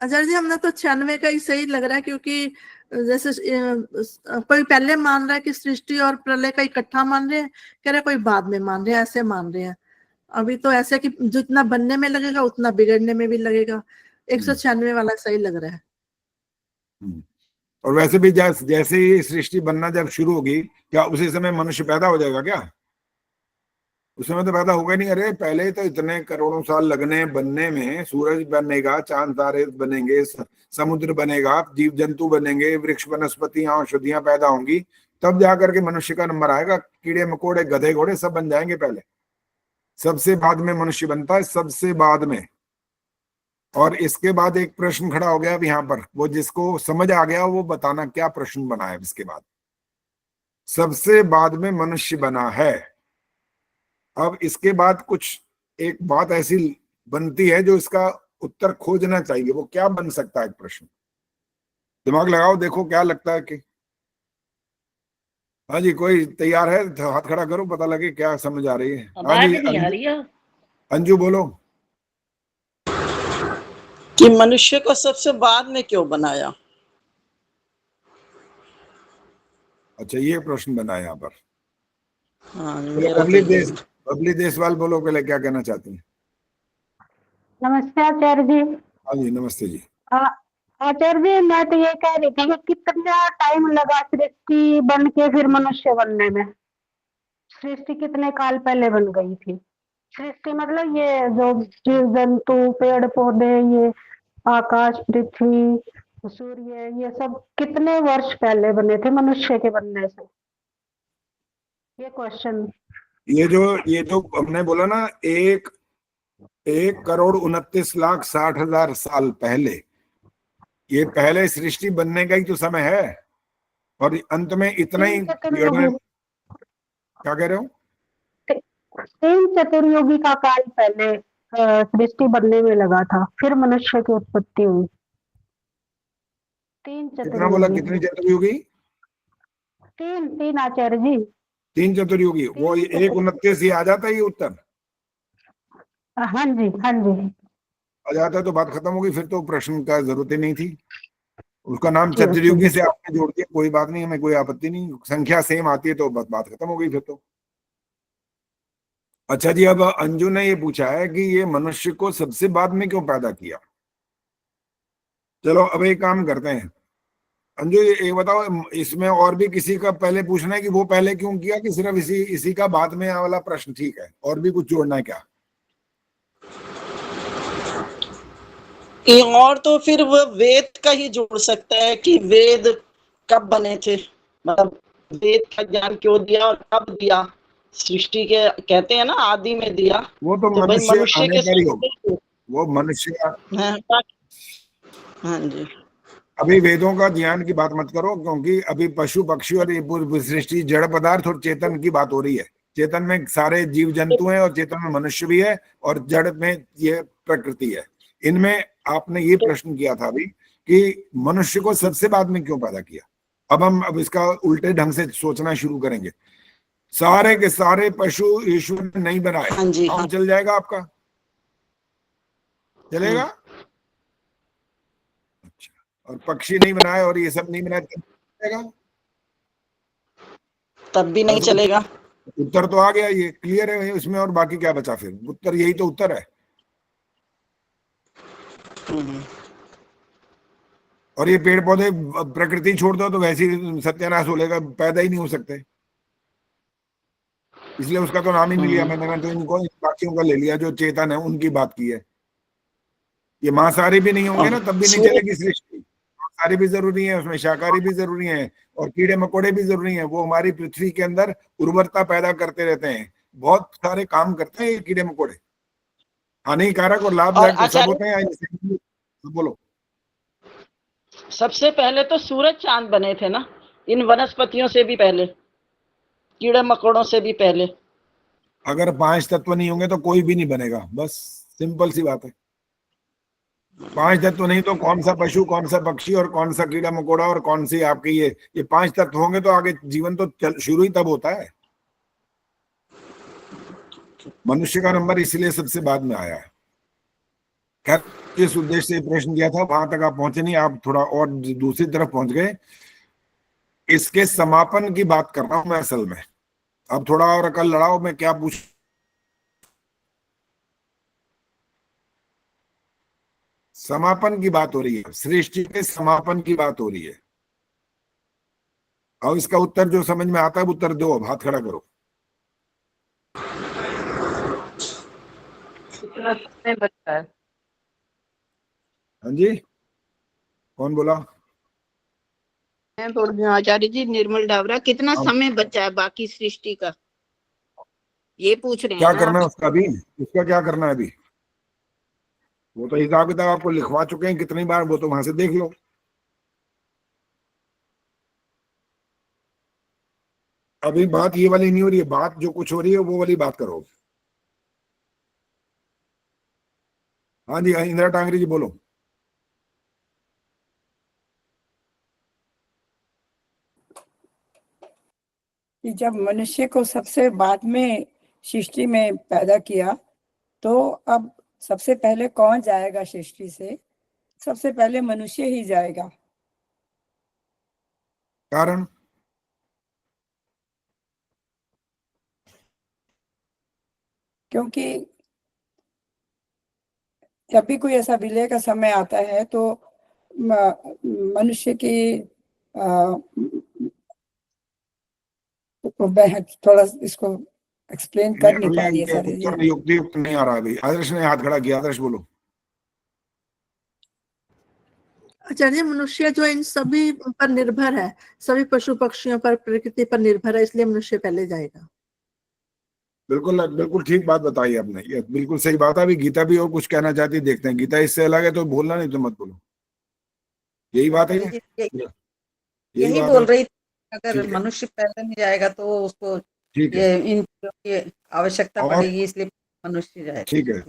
आचार्य जी हमने तो 96 का ही सही लग रहा है, क्योंकि जैसे कोई पहले मान रहा है कि सृष्टि और प्रलय का इकट्ठा मान रहे हैं, कह रहे कोई बाद में मान रहे हैं, ऐसे मान रहे हैं। अभी तो ऐसे कि जितना बनने में लगेगा उतना बिगड़ने में भी लगेगा। 196 वाला सही लग रहा है। और वैसे भी जैसे ही सृष्टि बनना जब शुरू होगी, क्या उसी समय मनुष्य पैदा हो जाएगा क्या? उस समय तो पैदा होगा नहीं। अरे पहले तो इतने करोड़ों साल लगने बनने में, सूरज बनेगा, चांद तारे बनेंगे, समुद्र बनेगा, जीव जंतु बनेंगे, वृक्ष वनस्पतियां औषधियां पैदा होंगी, तब जाकर के मनुष्य का नंबर आएगा। कीड़े मकोड़े गधे घोड़े सब बन जाएंगे पहले, सबसे बाद में मनुष्य बनता है, सबसे बाद में। और इसके बाद एक प्रश्न खड़ा हो गया अब यहाँ पर, वो जिसको समझ आ गया वो बताना क्या प्रश्न बना है। इसके बाद सबसे बाद में मनुष्य बना है। अब इसके बाद कुछ एक बात ऐसी बनती है जो इसका उत्तर खोजना चाहिए। वो क्या बन सकता है? एक प्रश्न दिमाग लगाओ, देखो क्या लगता है कि हाँ जी, कोई तैयार है? हाथ खड़ा करो, पता लगे क्या समझ आ रही है। हाँ जी अंजू बोलो। कि मनुष्य को सबसे बाद में क्यों बनाया? अच्छा, ये प्रश्न बना है यहाँ पर। हाँ, बबली देशवाल बोलो, पहले क्या कहना चाहती हैं? नमस्ते आचार्य जी। हाँ जी नमस्ते जी। आचार्य जी मैं तो ये कह रही थी कि कितना टाइम लगा सृष्टि बन के फिर मनुष्य बनने में? सृष्टि कितने काल पहले बन गई थी? सृष्टि मतलब ये जो जीव जंतु पेड़ पौधे, ये आकाश पृथ्वी सूर्य, ये सब कितने वर्ष पहले बने थे मनुष्य के बनने से? ये क्वेश्चन। ये जो हमने बोला ना, 1,29,60,000 साल पहले, ये पहले सृष्टि बनने का ही तो समय है। और अंत में इतना ही क्या कह रहे हो? 3 चतुर्युगी का काल पहले सृष्टि बनने में लगा था, फिर मनुष्य की उत्पत्ति हुई। 3 कितना बोला? कितनी चतुर्युगी? 3 आचार्य जी। 3 चतुर्युगी। वो 1,29 ही आ जाता है ये उत्तर? हाँ जी हाँ जी आ जाता है तो बात खत्म होगी, फिर तो प्रश्न का जरूरत ही नहीं थी। उसका नाम चतुर्युगी से आपने जोड़ दिया, कोई बात नहीं, हमें कोई आपत्ति नहीं, संख्या सेम आती है तो बात खत्म हो गई फिर तो। अच्छा जी, अब अंजू ने ये पूछा है कि ये मनुष्य को सबसे बाद में क्यों पैदा किया। चलो अब एक काम करते हैं, अंजू ये बताओ, इसमें और भी किसी का पहले पूछना है कि वो पहले क्यों किया, कि सिर्फ इसी का बाद में वाला प्रश्न ठीक है? और भी कुछ जोड़ना है क्या? और तो फिर वो वेद का ही जोड़ सकता है कि वेद कब बने थे, मतलब वेद का ज्ञान क्यों दिया और कब दिया? सृष्टि के कहते हैं ना आदि में दिया, वो तो मनुष्य के वो मनुष्य। हाँ जी। अभी वेदों का ज्ञान की बात मत करो, क्योंकि अभी पशु पक्षी और ये सृष्टि जड़ पदार्थ और चेतन की बात हो रही है। चेतन में सारे जीव जंतु हैं और चेतन में मनुष्य भी है और जड़ में ये प्रकृति है। इनमें आपने ये प्रश्न किया था अभी कि मनुष्य को सबसे बाद में क्यों पैदा किया। अब इसका उल्टे ढंग से सोचना शुरू करेंगे। सारे के सारे पशु ईश्वर ने नहीं बनाए। हाँ जी, हाँ। चल जाएगा आपका? चलेगा? अच्छा, और पक्षी नहीं बनाए और ये सब नहीं बनाए तब चलेगा? तब भी नहीं चलेगा। उत्तर तो आ गया, ये क्लियर है इसमें, और बाकी क्या बचा फिर? उत्तर यही तो उत्तर है। और ये पेड़ पौधे प्रकृति छोड़ दो तो वैसे ही सत्यानाश हो लेगा, पैदा ही नहीं हो सकते, इसलिए उसका तो नाम ही नहीं लिया मैंने तो इनको बाकियों का ले लिया जो चेतन है उनकी बात की है। ये मांसाहारी भी नहीं होंगे ना तब भी नहीं चलेगी सृष्टि। मांसाहारी भी जरूरी है, उसमें शाकाहारी भी जरूरी है, और कीड़े मकोड़े भी जरूरी हैं। वो हमारी पृथ्वी के अंदर उर्वरता पैदा करते रहते हैं, बहुत सारे काम करते हैं ये कीड़े मकोड़े। हानिकारक और लाभदायक तो सब होते हैं। बोलो। सबसे पहले तो सूरज चांद बने थे ना, इन वनस्पतियों से भी पहले, कीड़े मकोड़ों से भी पहले। अगर 5 तत्व नहीं होंगे तो कोई भी नहीं बनेगा, बस सिंपल सी बात है। 5 तत्व नहीं तो कौन सा पशु, कौन सा पक्षी और कौन सा कीड़ा मकोड़ा और कौन सी आपकी ये 5 तत्व होंगे तो आगे जीवन तो शुरू ही तब होता है। मनुष्य का नंबर इसलिए सबसे बाद में आया है। खैर, किस उद्देश्य से प्रश्न किया था वहां तक आप पहुंचे नहीं, आप थोड़ा और दूसरी तरफ पहुंच गए। इसके समापन की बात कर रहा हूं मैं असल में। अब थोड़ा और अकल लड़ाओ, मैं क्या पूछ। समापन की बात हो रही है, सृष्टि के समापन की बात हो रही है। अब इसका उत्तर जो समझ में आता है उत्तर दो, अब हाथ खड़ा करो। कितना समय बचा है? हाँ जी, कौन बोला? मैं बोल रही हूँ आचार्य जी, निर्मल डावरा, कितना समय बचा है बाकी सृष्टि का, ये पूछ रहे हैं क्या ना करना है आप? उसका अभी, उसका क्या करना है अभी? वो तो हिसाब किताब आपको लिखवा चुके हैं कितनी बार, वो तो वहां से देख लो। अभी बात ये वाली नहीं हो रही है, बात जो कुछ हो रही है वो वाली बात करो। हाँ जी, इंदिरा टांगरी जी बोलो। कि जब मनुष्य को सबसे बाद में सृष्टि में पैदा किया, तो अब सबसे पहले कौन जाएगा सृष्टि से? सबसे पहले मनुष्य ही जाएगा। कारण? क्योंकि जब भी कोई ऐसा विलय का समय आता है तो मनुष्य की थोड़ा इसको एक्सप्लेन कर नहीं पा रही है सर जी। उत्तर युक्त नहीं आ रहा अभी। आदर्श ने हाथ खड़ा किया, आदर्श बोलो। आचार्य, मनुष्य जो इन सभी पर निर्भर है, सभी पशु पक्षियों पर, प्रकृति पर निर्भर है, इसलिए मनुष्य पहले जाएगा। बिल्कुल बिल्कुल ठीक बात बताई आपने, ये बिल्कुल सही बात है। अभी गीता भी और कुछ कहना चाहती है, देखते हैं। गीता इससे अलग है तो बोलना, नहीं तो मत बोलो। यही बात है, यही बात बोल है। रही थी, अगर ठीक है, मनुष्य पैदा नहीं जाएगा तो उसको ठीक है। ये इन चीजों की आवश्यकता और पड़ेगी, इसलिए मनुष्य जाएगा। ठीक है,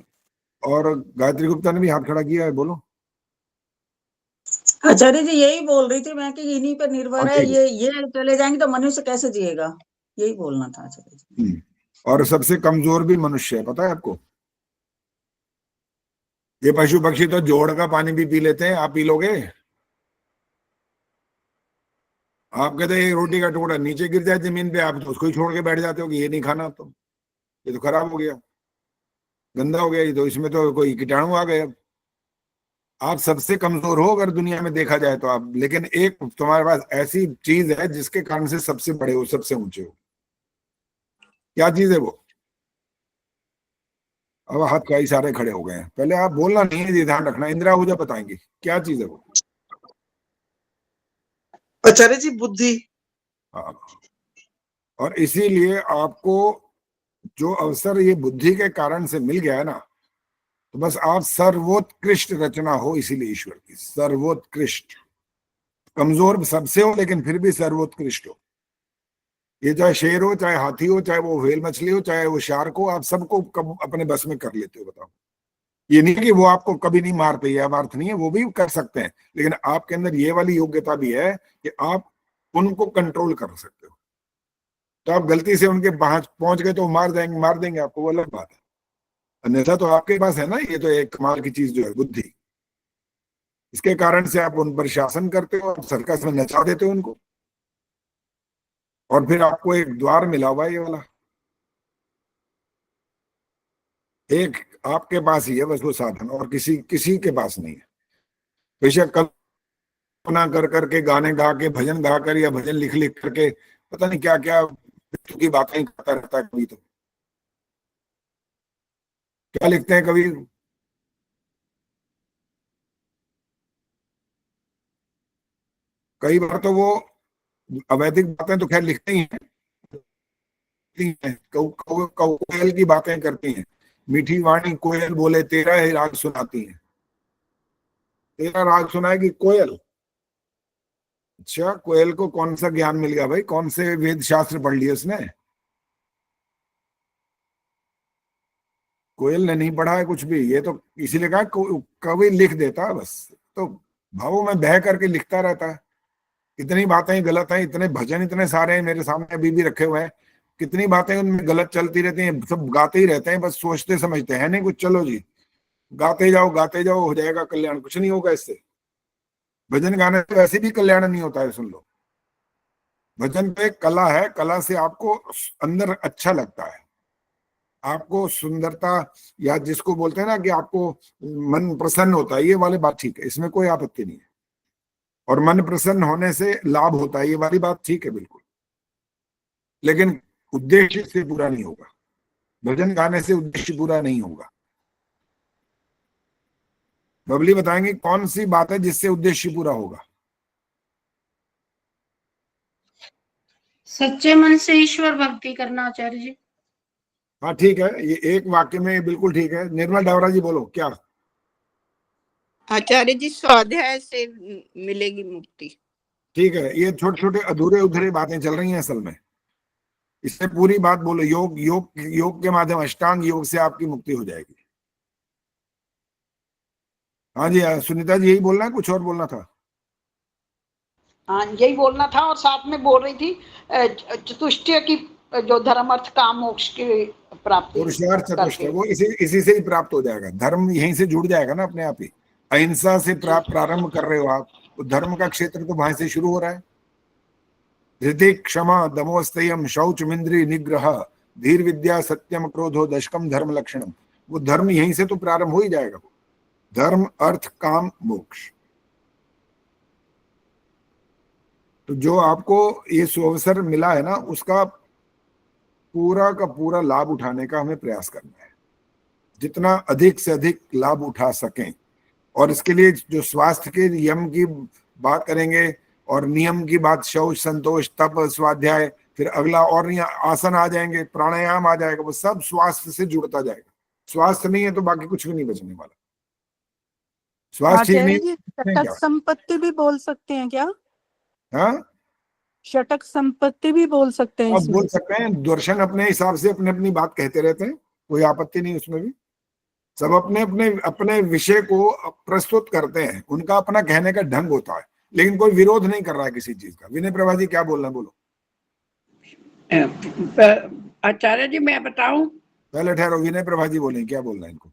और गायत्री गुप्ता ने भी हाथ खड़ा किया है, बोलो। आचार्य जी, यही बोल रही थी मैं कि इन्हीं पर निर्भर है, ठीक है। ये चले जाएंगे तो मनुष्य कैसे जिएगा, यही बोलना था आचार्य जी। और सबसे कमजोर भी मनुष्य है, पता है आपको? ये पशु पक्षी तो जोड़ का पानी भी पी लेते हैं, आप पी लोगे? आप कहते हैं एक रोटी का टुकड़ा नीचे गिर जाए जमीन पे, आप तो उसको ही छोड़ के बैठ जाते हो कि ये नहीं खाना, तो ये तो खराब हो गया, गंदा हो गया, ये तो इसमें तो कोई कीटाणु आ गए। आप सबसे कमजोर हो अगर दुनिया में देखा जाए तो आप, लेकिन एक तुम्हारे पास ऐसी चीज है जिसके कारण से सबसे बड़े हो, सबसे ऊंचे हो। क्या चीज है वो? अब हाथ का इशारे खड़े हो गए हैं, पहले आप बोलना नहीं है, ये ध्यान रखना। इंदिरा आहूजा बताएंगी क्या चीज है वो। आचार्य जी, बुद्धि। हाँ, और इसीलिए आपको जो अवसर ये बुद्धि के कारण से मिल गया है ना, तो बस आप सर्वोत्कृष्ट रचना हो, इसीलिए ईश्वर की सर्वोत्कृष्ट। कमजोर सबसे हो लेकिन फिर भी सर्वोत्कृष्ट हो। ये चाहे शेर हो, चाहे हाथी हो, चाहे वो व्हेल मछली हो, चाहे वो शार्क हो, आप सबको कब अपने बस में कर लेते हो, बताओ। ये नहीं कि वो आपको कभी नहीं मारते, ये अर्थ नहीं है, वो भी कर सकते हैं, लेकिन आपके अंदर ये वाली योग्यता भी है कि आप उनको कंट्रोल कर सकते हो। तो आप गलती से उनके पहुंच गए तो मार देंगे आपको, वो अलग बात है। अन्यथा तो आपके पास है ना, ये तो एक कमाल की चीज जो है बुद्धि, इसके कारण से आप उन पर शासन करते हो, सर्कस में नचा देते हो उनको, और फिर आपको एक द्वार मिला हुआ ये वाला, एक आपके पास ही है बस वो साधन, और किसी के पास नहीं है। बेशक कल्पना कर करके, गाने गा के, भजन गा कर, या भजन लिख लिख करके, पता नहीं क्या क्या की बातें करता रहता है कभी। तो क्या लिखते हैं कभी? कई बार तो वो अवैधिक बातें तो खैर लिखते ही हैं, कोयल की बातें करती हैं, मीठी वाणी कोयल बोले तेरा ही राग सुनाती है। तेरा राग सुनाएगी कोयल? अच्छा, कोयल को कौन सा ज्ञान मिल गया भाई? कौन से वेद शास्त्र पढ़ लिए उसने? कोयल ने नहीं पढ़ा है कुछ भी। ये तो इसीलिए कहा कवि लिख देता है बस, तो भावों में बह करके लिखता रहता है। कितनी बातें गलत हैं, इतने भजन इतने सारे हैं मेरे सामने अभी भी रखे हुए हैं, कितनी बातें उनमें गलत चलती रहती हैं, सब गाते ही रहते हैं, बस सोचते समझते हैं नहीं कुछ। चलो जी गाते जाओ हो जाएगा कल्याण, कुछ नहीं होगा इससे। भजन गाने से वैसे भी कल्याण नहीं होता है, सुन लो। भजन तो एक कला है, कला से आपको अंदर अच्छा लगता है, आपको सुंदरता, या जिसको बोलते हैं ना कि आपको मन प्रसन्न होता है, ये वाली बात ठीक है, इसमें कोई आपत्ति नहीं है। और मन प्रसन्न होने से लाभ होता है, ये वाली बात ठीक है बिल्कुल, लेकिन उद्देश्य से पूरा नहीं होगा। भजन गाने से उद्देश्य पूरा नहीं होगा। बबली बताएंगे कौन सी बात है जिससे उद्देश्य पूरा होगा? सच्चे मन से ईश्वर भक्ति करना आचार्य जी। हाँ ठीक है, ये एक वाक्य में बिल्कुल ठीक है। निर्मल डावरा जी बोलो क्या? आचार्य जी स्वाध्याय से मिलेगी मुक्ति। ठीक है, ये छोटे छोटे अधूरे उधूरे बातें चल रही हैं असल में, इससे पूरी बात बोलो। योग योग योग के माध्यम, अष्टांग योग से आपकी मुक्ति हो जाएगी। हाँ जी सुनीता जी, यही बोलना है, कुछ और बोलना था? हाँ यही बोलना था, और साथ में बोल रही थी चतुष्टय की जो धर्म अर्थ काम मोक्ष की प्राप्ति, पुरुषार्थ चतुष्टय, वो इसी से ही प्राप्त हो जाएगा। धर्म यहीं से जुड़ जाएगा ना अपने आप ही। अहिंसा से प्रारंभ कर रहे हो आप, तो धर्म का क्षेत्र तो वहां से शुरू हो रहा है। धृति क्षमा दमोस्तयम शौचमिंद्री निग्रह धीर विद्या सत्यम क्रोधो दशकम धर्म लक्षणम, वो धर्म यहीं से तो प्रारंभ हो ही जाएगा। वो धर्म अर्थ काम मोक्ष। तो जो आपको ये सुअवसर मिला है ना, उसका पूरा का पूरा लाभ उठाने का हमें प्रयास करना है, जितना अधिक से अधिक लाभ उठा सकें। और इसके लिए जो स्वास्थ्य के नियम की बात करेंगे, और नियम की बात, शौच संतोष तप स्वाध्याय, फिर अगला और आसन आ जाएंगे, प्राणायाम आ जाएगा, वो सब स्वास्थ्य से जुड़ता जाएगा। स्वास्थ्य नहीं है तो बाकी कुछ भी नहीं बचने वाला। स्वास्थ्य ठीक नहीं, षटक संपत्ति भी बोल सकते हैं क्या? हाँ षटक संपत्ति भी बोल सकते हैं आप इसमें? बोल सकते हैं। दर्शन अपने हिसाब से अपनी अपनी बात कहते रहते हैं, कोई आपत्ति नहीं उसमें भी। सब अपने अपने अपने विषय को प्रस्तुत करते हैं, उनका अपना कहने का ढंग होता है, लेकिन कोई विरोध नहीं कर रहा है किसी चीज का। विनय प्रभा जी क्या बोलना है, बोलो। आचार्य जी मैं बताऊं? पहले ठहरो, विनय प्रभा जी बोले क्या बोलना है इनको,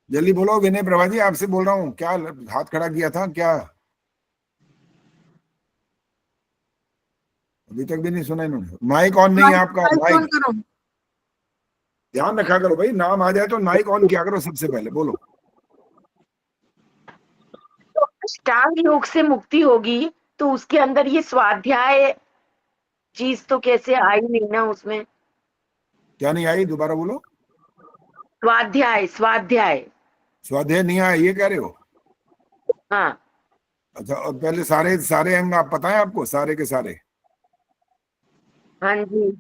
जल्दी बोलो। विनय प्रभा जी आपसे बोल रहा हूँ, क्या हाथ खड़ा किया था क्या? अभी तक भी नहीं सुना इन्होंने। माइक ऑन नहीं है आपका, माइक ध्यान रखा करो भाई, नाम आ जाए तो माइक ऑन किया करो सबसे पहले, बोलो। तो अष्टांग योग से मुक्ति होगी तो उसके अंदर ये स्वाध्याय चीज तो कैसे आई नहीं ना उसमें? क्या नहीं आई, दोबारा बोलो। स्वाध्याय स्वाध्याय स्वाध्याय नहीं आया ये कह रहे हो? हाँ। अच्छा, और पहले सारे सारे अंग आप पता है आपको, सारे के सारे? हाँ जी।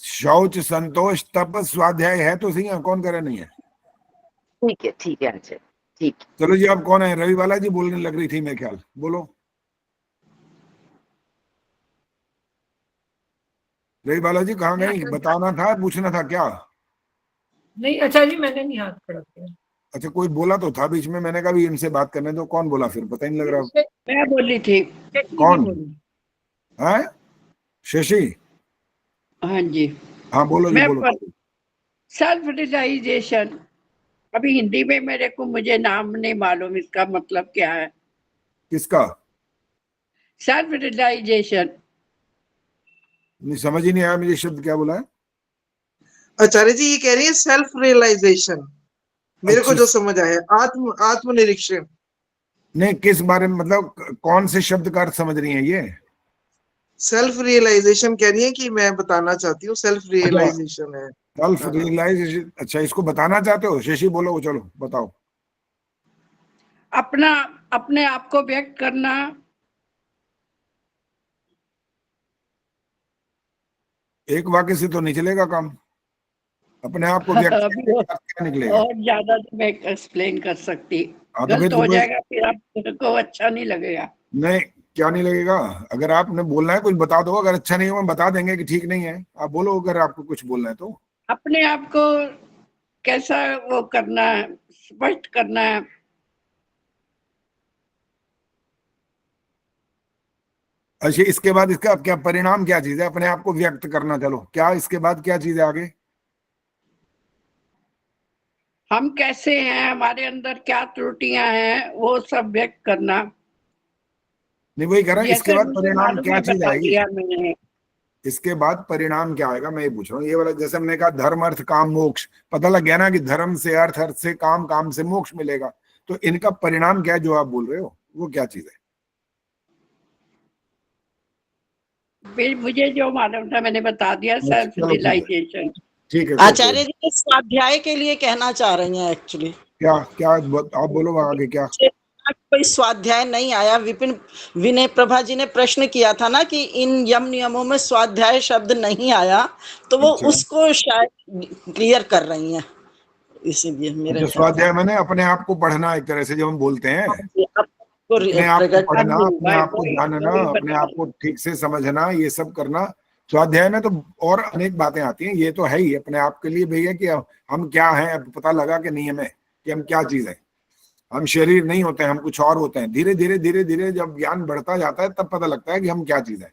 शौच संतोष तप स्वाध्याय है तो सही है, कौन करे नहीं है? ठीक है अच्छा ठीक। चलो जी, आप कौन है? रवि बाला जी बोलने लग रही थी मेरे ख्याल, बोलो। रवि बाला जी कहाँ गई? बताना था, पूछना था क्या? नहीं अच्छा जी, मैंने नहीं हाथ खड़ा किया। अच्छा, कोई बोला तो था बीच में, मैंने कहा भी इनसे बात करने दो। कौन बोला फिर, पता ही नहीं लग रहा। मैं बोली थी। कौन है? शशि? हाँ जी। हाँ बोलो जी, बोलो। सेल्फ रियलाइजेशन, अभी हिंदी में मेरे को मुझे नाम नहीं मालूम, इसका मतलब क्या है? किसका? सेल्फ रियलाइजेशन नहीं समझ ही नहीं आया मुझे, शब्द क्या बोला है? आचार्य जी ये कह रही है सेल्फ रियलाइजेशन, मेरे को जो समझ आया आत्मनिरीक्षण। नहीं, किस बारे में, मतलब कौन से शब्द का अर्थ समझ रही है ये? सेल्फ रियलाइजेशन कह रही है कि मैं बताना चाहती हूँ, सेल्फ रियलाइजेशन है। सेल्फ रियलाइजेशन, अच्छा इसको बताना चाहते हो? शशि बोलो, चलो बताओ। अपना अपने आप को व्यक्त करना, एक वाक्य से तो नहीं चलेगा काम, अपने आप को व्यक्त अभी करने का क्या निकलेगा। और ज्यादा तो मैं एक्सप्लेन कर सकती, हाँ तो फिर गलत हो तुम्हें जाएगा, फिर आपको अच्छा नहीं लगेगा। नहीं, क्या नहीं लगेगा, अगर आपने बोलना है कुछ बता दो, अगर अच्छा नहीं हो हम बता देंगे कि ठीक नहीं है, आप बोलो अगर आपको कुछ बोलना है तो। अपने आप को कैसा वो करना है, स्पष्ट करना है। अच्छा, इसके बाद इसका क्या परिणाम, क्या चीज है अपने आप को व्यक्त करना, चलो क्या इसके बाद क्या चीज है आगे। हम कैसे हैं, हमारे अंदर क्या त्रुटियां हैं, वो सब व्यक्त करना। नहीं वही कह रहा है, इसके जैसे बाद मुझे परिणाम मालूम क्या है, चीज बता आएगी, दिया मैंने। इसके बाद परिणाम क्या आएगा मैं ये पूछ रहा हूँ। ये वाला जैसे हमने कहा धर्म अर्थ काम मोक्ष, पता लग गया ना कि धर्म से अर्थ, अर्थ से काम, काम से मोक्ष मिलेगा, तो इनका परिणाम क्या है जो आप बोल रहे हो, वो क्या चीज है। फिर मुझे जो मालूम था मैंने बता दिया, सेल्फ चलो ठीक है, रियलाइजेशन। ठीक है आचार्य जी ये स्वाध्याय के लिए कहना चाह रही हैं एक्चुअली। क्या क्या आप बोलो आगे क्या। कोई स्वाध्याय नहीं आया, विनय प्रभा जी ने प्रश्न किया था ना कि इन यम नियमों में स्वाध्याय शब्द नहीं आया, तो वो अच्छा। उसको शायद क्लियर कर रही हैं, इसीलिए मेरे जो ख्याल स्वाध्याय मैंने अपने आप को पढ़ना, एक तरह से जब हम बोलते हैं से अपने आप को पढ़ना, हाँ, अपने आप को वही- जानना, वही अपने बता आप को ठीक से समझना, ये सब करना स्वाध्याय में। तो और अनेक बातें आती हैं, ये तो है ही अपने आप के लिए भैया कि हम क्या हैं, अब पता लगा कि नहीं हमें कि हम क्या चीज है। हम शरीर नहीं होते हैं, हम कुछ और होते हैं। धीरे धीरे धीरे धीरे जब ज्ञान बढ़ता जाता है तब पता लगता है कि हम क्या चीज है।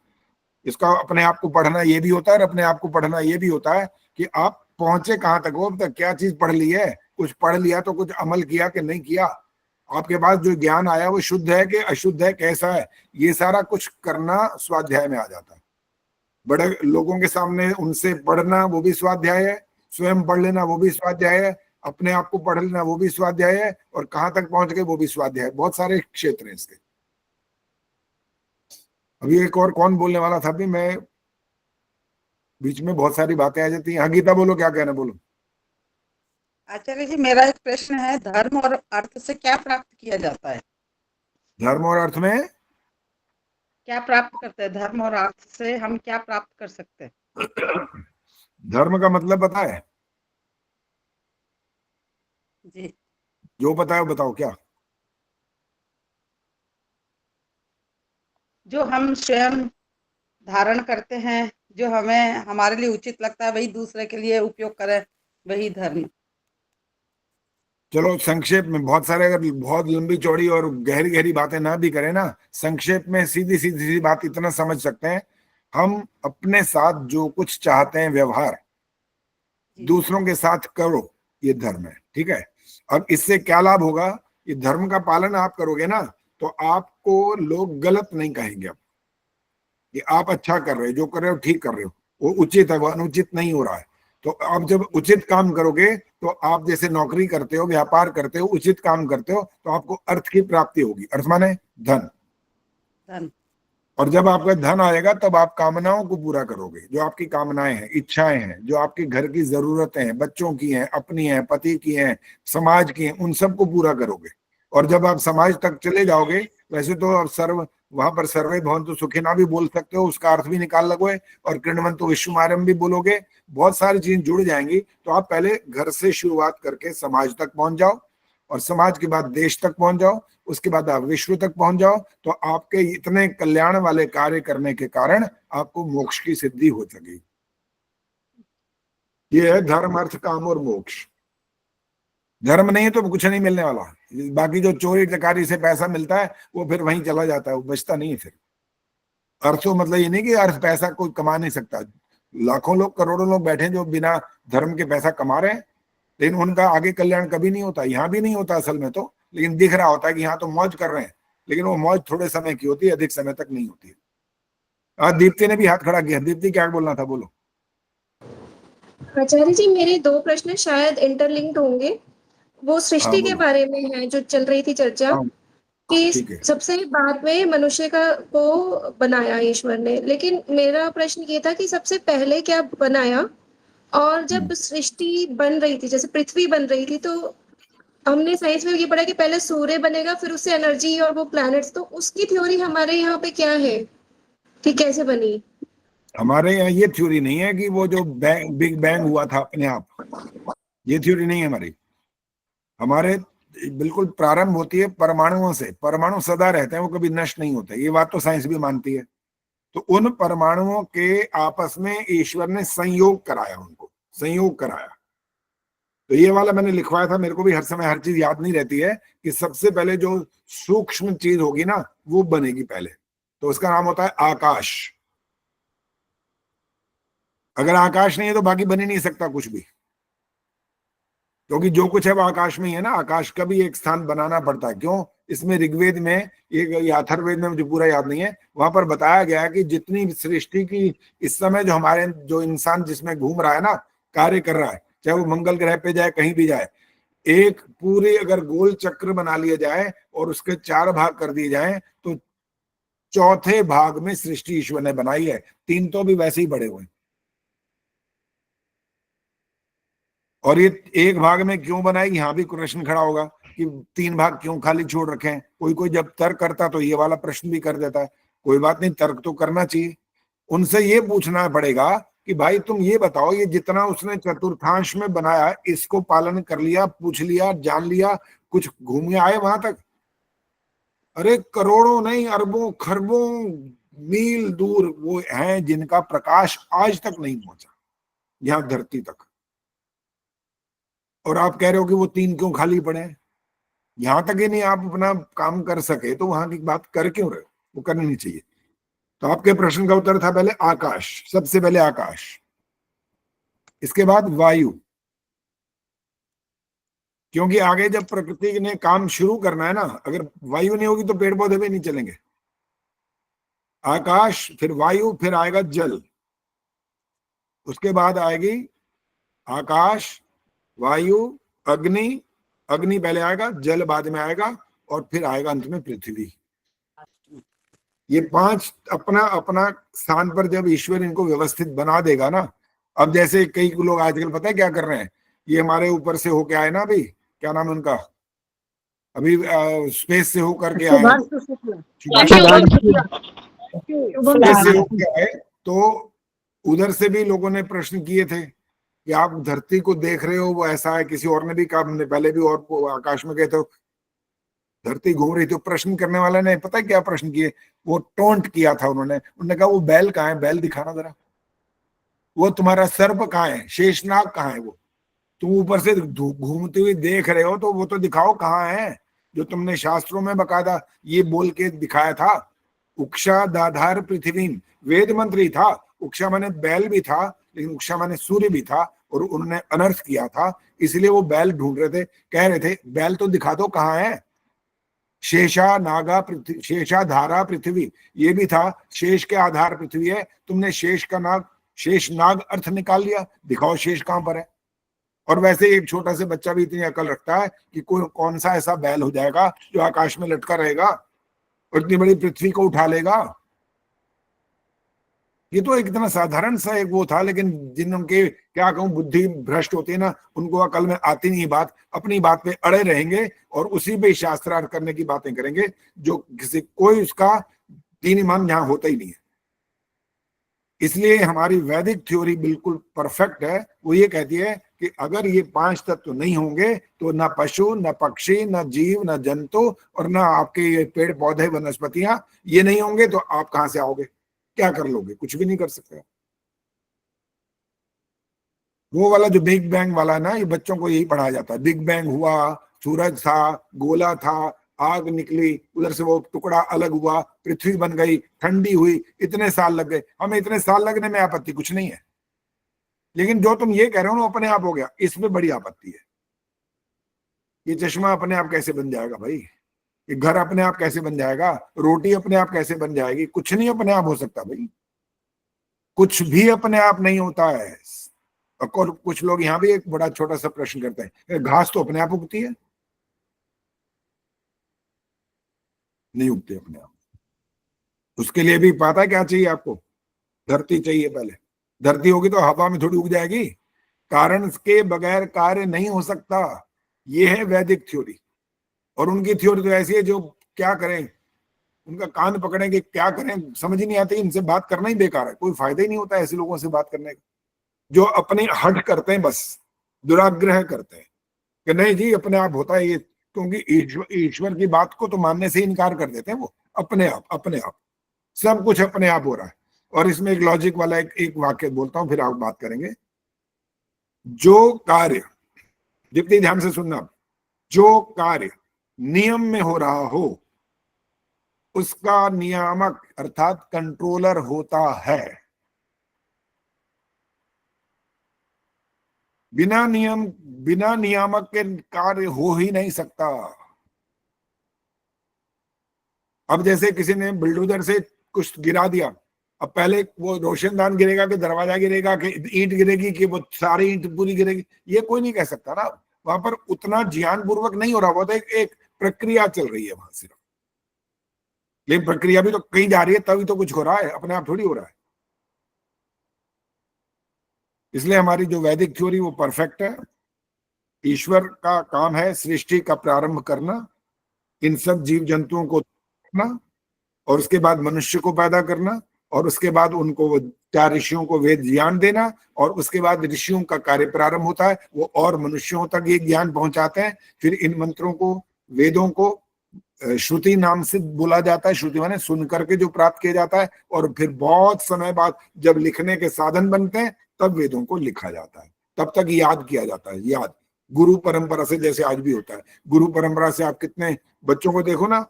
इसका अपने आप को पढ़ना ये भी होता है, और अपने आप को पढ़ना ये भी होता है कि आप पहुंचे कहाँ तक हो, अब तक क्या चीज पढ़ ली है, कुछ पढ़ लिया तो कुछ अमल किया कि नहीं किया, आपके पास जो ज्ञान आया वो शुद्ध है कि अशुद्ध है, कैसा है, ये सारा कुछ करना स्वाध्याय में आ जाता है। बड़े लोगों के सामने उनसे पढ़ना वो भी स्वाध्याय है, स्वयं पढ़ लेना वो भी स्वाध्याय है, अपने आप को पढ़ लेना वो भी स्वाध्याय है, और कहाँ तक पहुंच गए वो भी स्वाध्याय है। बहुत सारे क्षेत्र हैं इसके। अभी एक और कौन बोलने वाला था, अभी मैं बीच में बहुत सारी बातें आ जाती हैं। हाँ गीता बोलो, क्या कहना, बोलो। आचार्य जी मेरा एक प्रश्न है, धर्म और अर्थ से क्या प्राप्त किया जाता है। धर्म और अर्थ में क्या प्राप्त करते हैं, धर्म और अर्थ से हम क्या प्राप्त कर सकते हैं। धर्म का मतलब पता है, जी जो पता है वो बताओ क्या। जो हम स्वयं धारण करते हैं, जो हमें हमारे लिए उचित लगता है, वही दूसरे के लिए उपयोग करें, वही धर्म। चलो संक्षेप में, बहुत सारे, अगर बहुत लंबी चौड़ी और गहरी गहरी बातें ना भी करें ना, संक्षेप में सीधी सीधी सी बात इतना समझ सकते हैं, हम अपने साथ जो कुछ चाहते हैं व्यवहार दूसरों के साथ करो, ये धर्म है। ठीक है, अब इससे क्या लाभ होगा, ये धर्म का पालन आप करोगे ना तो आपको लोग गलत नहीं कहेंगे। अब कि आप अच्छा कर रहे हो, जो कर रहे हो ठीक कर रहे हो, वो उचित है, वो अनुचित नहीं हो रहा है। तो आप जब उचित काम करोगे तो आप जैसे नौकरी करते हो, व्यापार करते हो, उचित काम करते हो, तो आपको अर्थ की प्राप्ति होगी। अर्थ माने धन। धन। और जब आपका धन आएगा तब आप कामनाओं को पूरा करोगे, जो आपकी कामनाएं हैं, इच्छाएं हैं, जो आपके घर की जरूरतें हैं, बच्चों की हैं, अपनी हैं, पति की हैं, समाज की हैं, उन सबको पूरा करोगे। और जब आप समाज तक चले जाओगे, वैसे तो आप वहां पर सर्वे भवन्तु सुखिनः भी बोल सकते हो, उसका अर्थ भी निकाल लोगे, और कृण्वन्तु विश्वमार्यम् भी बोलोगे, बहुत सारी चीजें जुड़ जाएंगी। तो आप पहले घर से शुरुआत करके समाज तक पहुंच जाओ, और समाज के बाद देश तक पहुंच जाओ, उसके बाद आप विश्व तक पहुंच जाओ, तो आपके इतने कल्याण वाले कार्य करने के कारण आपको मोक्ष की सिद्धि हो सकेगी। ये है धर्म, अर्थ, काम और मोक्ष। धर्म नहीं है तो कुछ नहीं मिलने वाला। बाकी जो चोरी चकारी से पैसा मिलता है वो फिर वहीं चला जाता है, वो बचता नहीं है फिर। अर्थ तो मतलब ये नहीं कि अर्थ पैसा कोई कमा नहीं सकता। लाखों लोग, करोड़ों लोग बैठे जो बिना धर्म के पैसा कमा रहे हैं, लेकिन उनका आगे कल्याण कभी नहीं होता। यहाँ भी नहीं होता असल में तो, लेकिन दिख रहा होता है कि यहाँ तो मौज कर रहे हैं, लेकिन वो मौज थोड़े समय की होती है, अधिक समय तक नहीं होती है। दीप्ति ने भी हाथ खड़ा किया। दीप्ति क्या बोलना था, बोलो। आचार्य जी मेरे दो प्रश्न शायद इंटरलिंक्ड होंगे। वो सृष्टि के बोलो। बारे में है जो चल रही थी चर्चा, कि सबसे बाद में मनुष्य को बनाया ईश्वर ने, लेकिन मेरा प्रश्न ये था कि सबसे पहले क्या बनाया, और जब सृष्टि बन रही थी, जैसे पृथ्वी बन रही थी, तो हमने साइंस में ये पढ़ा कि पहले सूर्य बनेगा फिर उससे एनर्जी और वो प्लैनेट्स, तो उसकी थ्योरी हमारे यहाँ पे क्या है कि कैसे बनी? हमारे यहाँ ये थ्योरी नहीं है कि वो जो बिग बैंग हुआ था अपने आप, ये थ्योरी नहीं है हमारी। हमारे बिल्कुल प्रारंभ होती है परमाणुओं से। परमाणु सदा रहते हैं, वो कभी नष्ट नहीं होते, ये बात तो साइंस भी मानती है। तो उन परमाणुओं के आपस में ईश्वर ने संयोग कराया, उनको संयोग कराया। तो ये वाला मैंने लिखवाया था, मेरे को भी हर समय हर चीज याद नहीं रहती है कि सबसे पहले जो सूक्ष्म चीज होगी ना वो बनेगी पहले, तो उसका नाम होता है आकाश। अगर आकाश नहीं है तो बाकी बन ही नहीं सकता कुछ भी, क्योंकि जो कुछ है वो आकाश में ही है ना। आकाश का भी एक स्थान बनाना पड़ता है। क्यों? इसमें ऋग्वेद में, ये अथर्ववेद में मुझे पूरा याद नहीं है, वहां पर बताया गया है कि जितनी सृष्टि की इस समय जो हमारे जो इंसान जिसमें घूम रहा है ना, कार्य कर रहा है, चाहे वो मंगल ग्रह पे जाए कहीं भी जाए, एक पूरे अगर गोल चक्र बना लिया जाए और उसके 4 भाग कर दिए जाए तो चौथे भाग में सृष्टि ईश्वर ने बनाई है। 3 तो भी वैसे ही बड़े हुए। और ये एक भाग में क्यों बनाई, यहां भी प्रश्न खड़ा होगा कि 3 भाग क्यों खाली छोड़ रखे हैं। कोई जब तर्क करता तो ये वाला प्रश्न भी कर देता है। कोई बात नहीं, तर्क तो करना चाहिए। उनसे ये पूछना पड़ेगा कि भाई तुम ये बताओ, ये जितना उसने चतुर्थांश में बनाया, इसको पालन कर लिया, पूछ लिया, जान लिया, कुछ घूम आए वहां तक? अरे करोड़ों नहीं, अरबों खरबों मील दूर वो हैं जिनका प्रकाश आज तक नहीं पहुंचा यहां धरती तक। और आप कह रहे हो कि वो 3 क्यों खाली पड़े हैं? यहां तक ही नहीं आप अपना काम कर सके तो वहां की बात कर क्यों रहे हो? वो करनी नहीं चाहिए। तो आपके प्रश्न का उत्तर था पहले आकाश, सबसे पहले आकाश, इसके बाद वायु। क्योंकि आगे जब प्रकृति ने काम शुरू करना है ना, अगर वायु नहीं होगी तो पेड़ पौधे भी नहीं चलेंगे। आकाश, फिर वायु, फिर आएगा जल, उसके बाद आएगी आकाश, वायु, अग्नि। अग्नि पहले आएगा, जल बाद में आएगा, और फिर आएगा अंत में पृथ्वी। ये 5 अपना अपना स्थान पर जब ईश्वर इनको व्यवस्थित बना देगा ना। अब जैसे कई लोग आजकल पता है क्या कर रहे हैं, ये हमारे ऊपर से होके आए ना, अभी क्या नाम है उनका, अभी स्पेस से होकर के आए, स्पेस से होकर आए, तो उधर से भी लोगों ने प्रश्न किए थे कि आप धरती को देख रहे हो, वो ऐसा है। किसी और ने भी कहा, हमने पहले भी और आकाश में गए तो धरती घूम रही थी। प्रश्न करने वाले ने पता है क्या प्रश्न किए? वो टोंट किया था उन्होंने कहा वो बैल कहाँ है, बैल दिखाना जरा। वो तुम्हारा सर्प कहाँ है, शेषनाग कहाँ है? वो तुम ऊपर से घूमते हुए देख रहे हो तो वो तो दिखाओ कहाँ है, जो तुमने शास्त्रों में बकायदा ये बोल के दिखाया था। उक्षा दाधार पृथ्वी, वेद मंत्र ही था। उक्षा माने बैल भी था, लेकिन उक्षा माने सूर्य भी था, और उन्होंने अनर्थ किया था, इसलिए वो बैल ढूंढ रहे थे। कह रहे थे बैल तो दिखा दो कहाँ है। शेषा नागा पृथ्वी, शेषा धारा पृथ्वी, ये भी था। शेष के आधार पृथ्वी है, तुमने शेष का नाग, शेष नाग अर्थ निकाल लिया, दिखाओ शेष कहां पर है। और वैसे एक छोटा सा बच्चा भी इतनी अकल रखता है कि कौन सा ऐसा बैल हो जाएगा जो आकाश में लटका रहेगा और इतनी बड़ी पृथ्वी को उठा लेगा। ये तो एक इतना साधारण सा एक वो था, लेकिन जिनके क्या कहूं बुद्धि भ्रष्ट होती है ना, उनको अकल में आती नहीं बात, अपनी बात पे अड़े रहेंगे और उसी पे शास्त्रार्थ करने की बातें करेंगे, जो किसी कोई उसका तीन ईमान यहाँ होता ही नहीं है। इसलिए हमारी वैदिक थ्योरी बिल्कुल परफेक्ट है। वो ये कहती है कि अगर ये 5 तत्व नहीं होंगे तो ना पशु, न पक्षी, न जीव, न जंतु, और न आपके ये पेड़ पौधे वनस्पतियां, ये नहीं होंगे तो आप कहां से आओगे, क्या कर लोगे? कुछ भी नहीं कर सकते। वो वाला जो बिग बैंग वाला है ना, ये बच्चों को यही पढ़ाया जाता है। बिग बैंग हुआ, सूरज था, गोला था, आग निकली, उधर से वो टुकड़ा अलग हुआ, पृथ्वी बन गई, ठंडी हुई, इतने साल लग गए। हमें इतने साल लगने में आपत्ति कुछ नहीं है, लेकिन जो तुम ये कह रहे हो ना अपने आप हो गया, इसमें बड़ी आपत्ति है। ये चश्मा अपने आप कैसे बन जाएगा भाई? ये घर अपने आप कैसे बन जाएगा? रोटी अपने आप कैसे बन जाएगी? कुछ नहीं अपने आप हो सकता भाई, कुछ भी अपने आप नहीं होता है। और कुछ लोग यहाँ भी एक बड़ा छोटा सा प्रश्न करते हैं, घास तो अपने आप उगती है? नहीं उगती अपने आप। उसके लिए भी पता है क्या चाहिए आपको? धरती चाहिए पहले। धरती होगी तो हवा में थोड़ी उग जाएगी। कारण के बगैर कार्य नहीं हो सकता। ये है वैदिक थ्योरी। और उनकी थ्योरी तो ऐसी है जो क्या करें, उनका कान पकड़े कि क्या करें, समझ ही नहीं आती। इनसे बात करना ही बेकार है, कोई फायदा ही नहीं होता ऐसे लोगों से बात करने का, जो अपने हट करते हैं, बस दुराग्रह करते हैं कि नहीं जी अपने आप होता है ये, क्योंकि ईश्वर की बात को तो मानने से इनकार कर देते हैं वो। अपने आप सब कुछ अपने आप हो रहा है। और इसमें एक लॉजिक वाला एक वाक्य बोलता हूं, फिर आप बात करेंगे। जो कार्य, जितनी ध्यान से सुनना, जो कार्य नियम में हो रहा हो उसका नियामक अर्थात कंट्रोलर होता है। बिना नियामक के कार्य हो ही नहीं सकता। अब जैसे किसी ने बुलडोजर से कुछ गिरा दिया, अब पहले वो रोशनदान गिरेगा कि दरवाजा गिरेगा कि ईंट गिरेगी कि वो सारी ईंट पूरी गिरेगी, ये कोई नहीं कह सकता ना। वहां पर उतना ज्ञान पूर्वक नहीं हो रहा, वो तो एक प्रक्रिया चल रही है वहां सिर्फ। लेकिन प्रक्रिया भी तो कहीं जा रही है, तभी तो कुछ हो रहा है, अपने आप थोड़ी हो रहा है। इसलिए हमारी जो वैदिक थ्योरी वो परफेक्ट है। ईश्वर का काम है सृष्टि का प्रारंभ करना, इन सब जीव जंतुओं को करना, और उसके बाद मनुष्य को पैदा करना, और उसके बाद उनको वो 4 ऋषियों को वेद ज्ञान देना, और उसके बाद ऋषियों का कार्य प्रारंभ होता है, वो और मनुष्यों तक ये ज्ञान पहुंचाते हैं। फिर इन मंत्रों को, वेदों को श्रुति नाम से बोला जाता है। श्रुति माने सुन करके जो प्राप्त किया जाता है, और फिर बहुत समय बाद जब लिखने के साधन बनते हैं तब वेदों को लिखा जाता है। तब तक याद किया जाता है, याद गुरु परंपरा से, जैसे आज भी होता है। गुरु परंपरा से आप कितने बच्चों को देखो ना,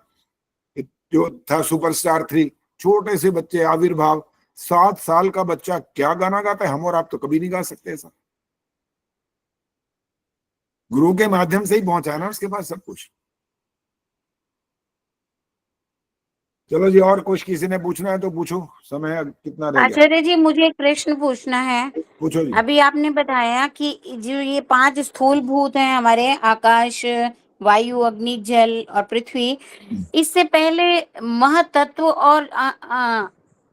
जो था सुपरस्टार 3, छोटे से बच्चे, आविर्भाव 7 साल का बच्चा क्या गाना गाता है, हम और आप तो कभी नहीं गा सकते ऐसा। गुरु के माध्यम से ही पहुंचा है ना उसके पास सब कुछ। चलो जी, और कुछ किसी ने पूछना है तो पूछो, समय कितना रह गया? आचार्य जी मुझे एक प्रश्न पूछना है। पूछो जी। अभी आपने बताया कि जो ये 5 स्थूल भूत हैं हमारे, आकाश, वायु, अग्नि, जल और पृथ्वी, इससे पहले महतत्व और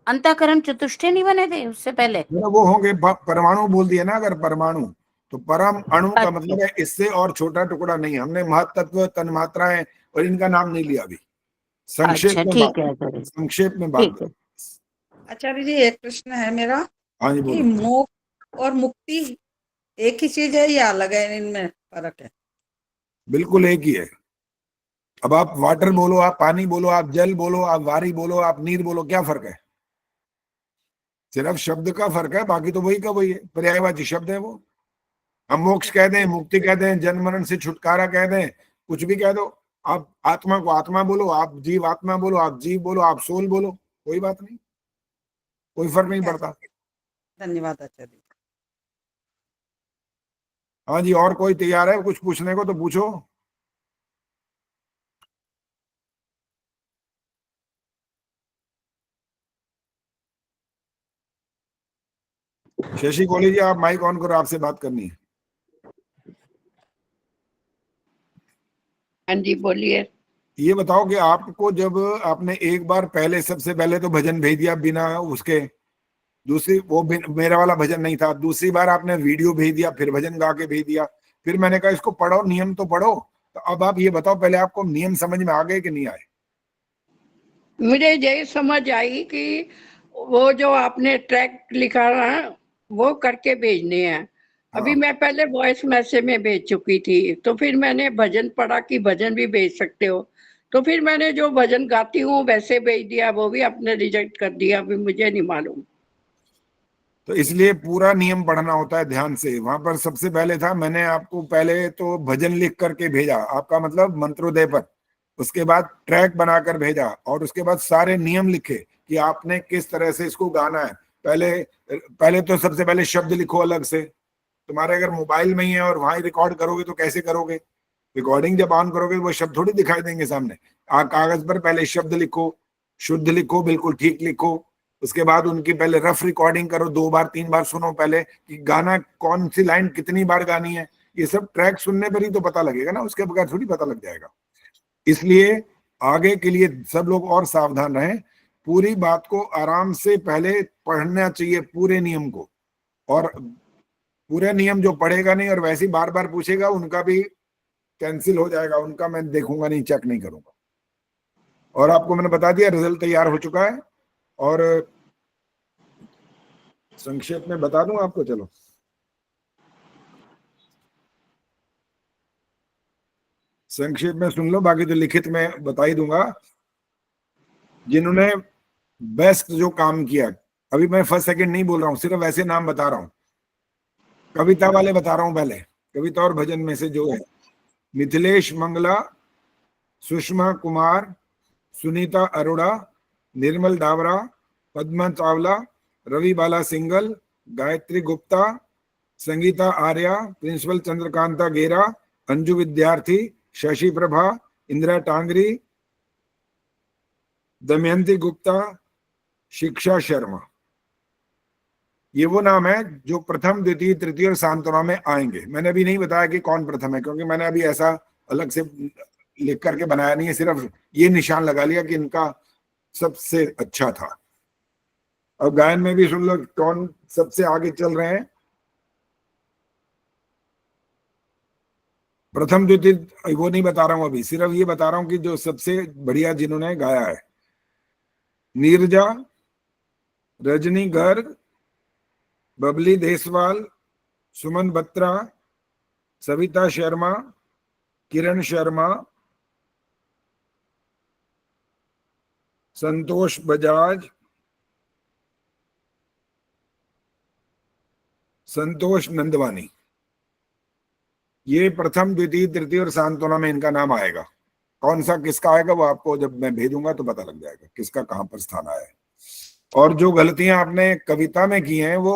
अंतःकरण चतुष्टय नहीं बने थे उससे पहले? वो होंगे, परमाणु बोल दिया ना, अगर परमाणु तो परम अणु का मतलब है इससे और छोटा टुकड़ा नहीं। हमने महतत्व, तन्मात्राएं और इनका नाम नहीं लिया अभी, संक्षेप में ठीक है, संक्षेप में बात करें। आचार्य जी एक प्रश्न है मेरा, हाँ जी कि बोलो। मोक्ष और मुक्ति एक ही चीज है या अलग है, इनमें फर्क है? बिल्कुल एक ही है। अब आप वाटर बोलो, आप पानी बोलो, आप जल बोलो, आप वारी बोलो, आप नीर बोलो, क्या फर्क है? सिर्फ शब्द का फर्क है, बाकी तो वही का वही है, पर्यायवाची शब्द है वो। हम मोक्ष कह दें, मुक्ति कह दें, जन्म मरण से छुटकारा कह दें, कुछ भी कह दो। आप आत्मा को आत्मा बोलो, आप जीव आत्मा बोलो, आप जीव बोलो, आप सोल बोलो, कोई बात नहीं, कोई फर्क नहीं पड़ता। धन्यवाद आचार्य। हाँ जी, और कोई तैयार है कुछ पूछने को तो पूछो। शशि कोहली जी, आप माइक ऑन करो, आपसे बात करनी है। हाँ जी बोलिए। ये बताओ कि आपको जब आपने एक बार पहले, सबसे पहले तो भजन भेज दिया बिना उसके, दूसरी वो मेरा वाला भजन नहीं था, दूसरी बार आपने वीडियो भेज दिया, फिर भजन गा के भेज दिया, फिर मैंने कहा इसको पढ़ो, नियम तो पढ़ो। तो अब आप ये बताओ, पहले आपको नियम समझ में आ गए कि नहीं आए? मुझे ये समझ आई कि वो जो आपने ट्रैक लिखा है वो करके भेजने हैं। अभी मैं पहले वॉइस मैसेज में भेज चुकी थी, तो फिर मैंने भजन पढ़ा कि भजन भी भेज सकते हो, तो फिर मैंने जो भजन गाती हूँ वैसे भेज दिया, वो भी आपने रिजेक्ट कर दिया, अभी मुझे नहीं मालूम। तो इसलिए पूरा नियम पढ़ना होता है ध्यान से। वहां पर सबसे पहले था, मैंने आपको पहले तो भजन लिख करके भेजा, आपका मतलब मंत्रोदय पर, उसके बाद ट्रैक बनाकर भेजा, और उसके बाद सारे नियम लिखे कि आपने किस तरह से इसको गाना है। पहले तो सबसे पहले शब्द लिखो अलग से। तुम्हारे अगर मोबाइल में ही है और वहां रिकॉर्ड करोगे तो कैसे करोगे? रिकॉर्डिंग जब ऑन करोगे वो शब्द थोड़ी दिखाई देंगे सामने। कागज पर पहले शब्द लिखो, शुद्ध लिखो, बिल्कुल ठीक लिखो। उसके बाद उनकी पहले रफ रिकॉर्डिंग करो, 2 बार 3 बार सुनो पहले कि गाना कौन सी लाइन कितनी बार गानी है। ये सब ट्रैक सुनने पर ही तो पता लगेगा ना, उसके बगैर थोड़ी पता लग जाएगा। इसलिए आगे के लिए सब लोग और सावधान रहें, पूरी बात को आराम से पहले पढ़ना चाहिए, पूरे नियम को। और पूरे नियम जो पढ़ेगा नहीं और वैसे बार बार पूछेगा, उनका भी कैंसिल हो जाएगा उनका, मैं देखूंगा नहीं, चेक नहीं करूंगा। और आपको मैंने बता दिया रिजल्ट तैयार हो चुका है। और संक्षेप में बता दूं आपको, चलो संक्षेप में सुन लो, बाकी तो लिखित में बता ही दूंगा। जिन्होंने बेस्ट जो काम किया, अभी मैं फर्स्ट सेकंड नहीं बोल रहा हूं, सिर्फ ऐसे नाम बता रहा हूं, कविता वाले बता रहा हूं पहले, कविता और भजन में से जो है, मिथिलेश मंगला, सुषमा कुमार, सुनीता अरोड़ा, निर्मल डावरा, पद्मा चावला, रवि बाला सिंगल, गायत्री गुप्ता, संगीता आर्या, प्रिंसिपल चंद्रकांता गेरा, अंजू विद्यार्थी, शशि प्रभा, इंदिरा टांगरी, दमयंती गुप्ता, शिक्षा शर्मा। ये वो नाम है जो प्रथम, द्वितीय, तृतीय और सांत्वना में आएंगे। मैंने अभी नहीं बताया कि कौन प्रथम है, क्योंकि मैंने अभी ऐसा अलग से लिख करके बनाया नहीं है, सिर्फ ये निशान लगा लिया कि इनका सबसे अच्छा था। अब गायन में भी सुन लो कौन सबसे आगे चल रहे हैं। प्रथम द्वितीय वो नहीं बता रहा हूं अभी, सिर्फ ये बता रहा हूं कि जो सबसे बढ़िया जिन्होंने गाया है, नीरजा, रजनी गर्ग, बबली देसवाल, सुमन बत्रा, सविता शर्मा, किरण शर्मा, संतोष बजाज, संतोष नंदवानी। ये प्रथम, द्वितीय, तृतीय और सांत्वना में इनका नाम आएगा। कौन सा किसका आएगा वो आपको जब मैं भेजूंगा तो पता लग जाएगा किसका कहां पर स्थान आया है। और जो गलतियां आपने कविता में की हैं वो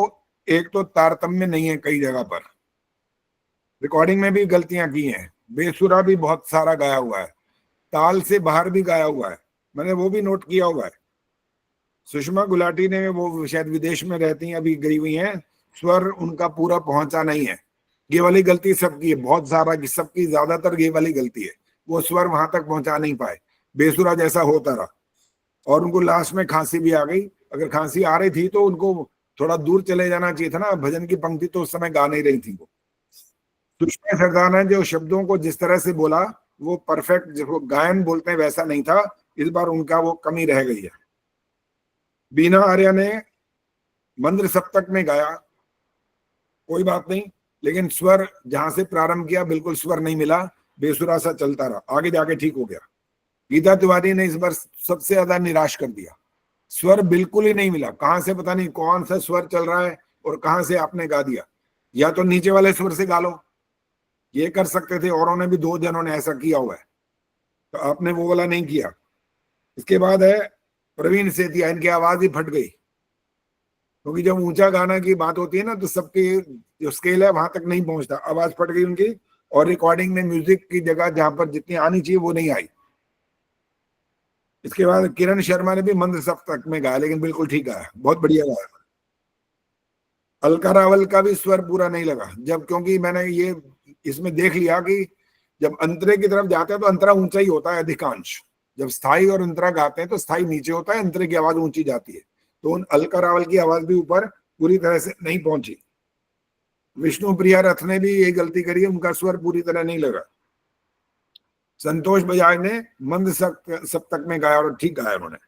एक तो तारतम्य नहीं है, कई जगह पर रिकॉर्डिंग में भी गलतियां की हैं, बेसुरा भी बहुत सारा गाया हुआ है, ताल से बाहर भी गाया हुआ है, मैंने वो भी नोट किया हुआ है। सुषमा गुलाटी ने, वो शायद विदेश में रहती हैं, अभी गई हुई हैं, स्वर उनका पूरा पहुंचा नहीं है। ये वाली गलती सबकी है, बहुत सारा की सबकी, ज्यादातर ये वाली गलती है, वो स्वर वहां तक पहुंचा नहीं पाए, बेसुरा जैसा होता रहा। और उनको लास्ट में खांसी भी आ गई। अगर खांसी आ रही थी तो उनको थोड़ा दूर चले जाना चाहिए था ना, भजन की पंक्ति तो उस समय गा नहीं रही थी वो। सुषमा सरदार ने जो शब्दों को जिस तरह से बोला वो परफेक्ट, जो गायन बोलते हैं वैसा नहीं था, इस बार उनका वो कमी रह गई है। बीना आर्या ने मंद्र सप्तक में गाया, कोई बात नहीं, लेकिन स्वर जहां से प्रारंभ किया बिल्कुल स्वर नहीं मिला, बेसुरा सा चलता रहा, आगे जाके ठीक हो गया। गीता तिवारी ने इस बार सबसे ज्यादा निराश कर दिया, स्वर बिल्कुल ही नहीं मिला, कहां से पता नहीं कौन सा स्वर चल रहा है और कहां से आपने गा दिया। या तो नीचे वाले स्वर से गा लो, ये कर सकते थे, औरों ने भी, 2 जनों ने ऐसा किया हुआ है, तो आपने वो वाला नहीं किया। इसके बाद है प्रवीण सेतिया, इनकी आवाज ही फट गई, क्योंकि जब ऊंचा गाना की बात होती है ना तो सबकी जो स्केल है वहां तक नहीं पहुंचता, आवाज फट गई उनकी, और रिकॉर्डिंग में म्यूजिक की जगह जहां पर जितनी आनी चाहिए वो नहीं आई। इसके बाद किरण शर्मा ने भी मंद्र सप्तक में गाया, लेकिन बिल्कुल ठीक गाया, बहुत बढ़िया गाया। अलका रावल का भी स्वर पूरा नहीं लगा, जब, क्योंकि मैंने ये इसमें देख लिया कि जब अंतरे की तरफ जाते हैं तो अंतरा ऊंचा ही होता है अधिकांश, जब स्थाई और अंतरा गाते हैं तो स्थाई नीचे होता है, अंतरे की आवाज ऊंची जाती है, तो उन अलका रावल की आवाज भी ऊपर पूरी तरह से नहीं पहुंची। विष्णु प्रिया रथ ने भी ये गलती करी है, उनका स्वर पूरी तरह नहीं लगा। संतोष बजाज ने मंद सप्तक में गाया और ठीक गाया उन्होंने।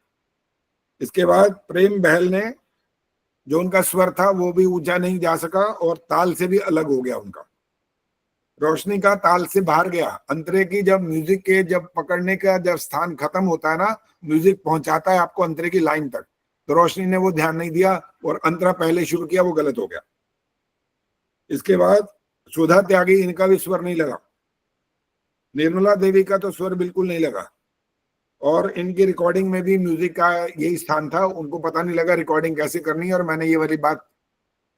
इसके बाद प्रेम बहल ने, जो उनका स्वर था वो भी ऊंचा नहीं जा सका और ताल से भी अलग हो गया उनका। रोशनी का ताल से बाहर गया, अंतरे की जब म्यूजिक के जब पकड़ने का जब स्थान खत्म होता है ना, म्यूजिक पहुंचाता है आपको अंतरे की लाइन तक, तो रोशनी ने वो ध्यान नहीं दिया और अंतरा पहले शुरू किया, वो गलत हो गया। इसके बाद सुधा त्यागी, इनका भी स्वर नहीं लगा। निर्मला देवी का तो स्वर बिल्कुल नहीं लगा, और इनकी रिकॉर्डिंग में भी म्यूजिक का यही स्थान था, उनको पता नहीं लगा रिकॉर्डिंग कैसे करनी है। और मैंने ये वाली बात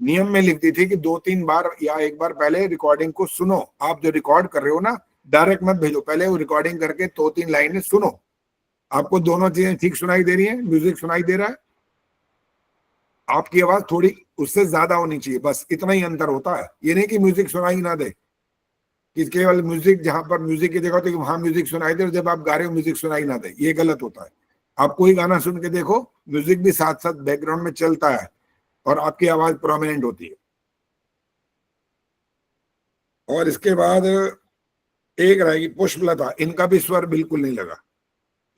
नियम में लिख दी थी कि 2-3 बार या 1 बार पहले रिकॉर्डिंग को सुनो। आप जो रिकॉर्ड कर रहे हो ना, डायरेक्ट मत भेजो, पहले वो रिकॉर्डिंग करके 2-3 लाइनें सुनो, आपको दोनों चीजें ठीक सुनाई दे रही है, म्यूजिक सुनाई दे रहा है, आपकी आवाज थोड़ी उससे ज्यादा होनी चाहिए, बस इतना ही अंतर होता है। ये नहीं कि म्यूजिक सुनाई ना दे, कि केवल म्यूजिक, जहां पर म्यूजिक की जगह होती है वहां म्यूजिक सुनाई दे और जब आप गा रहे हो म्यूजिक सुनाई ना दे, ये गलत होता है। आप कोई गाना सुन के देखो, म्यूजिक भी साथ साथ बैकग्राउंड में चलता है और आपकी आवाज प्रोमिनेंट होती है। और इसके बाद एक रहेगी पुष्पलता, इनका भी स्वर बिल्कुल नहीं लगा।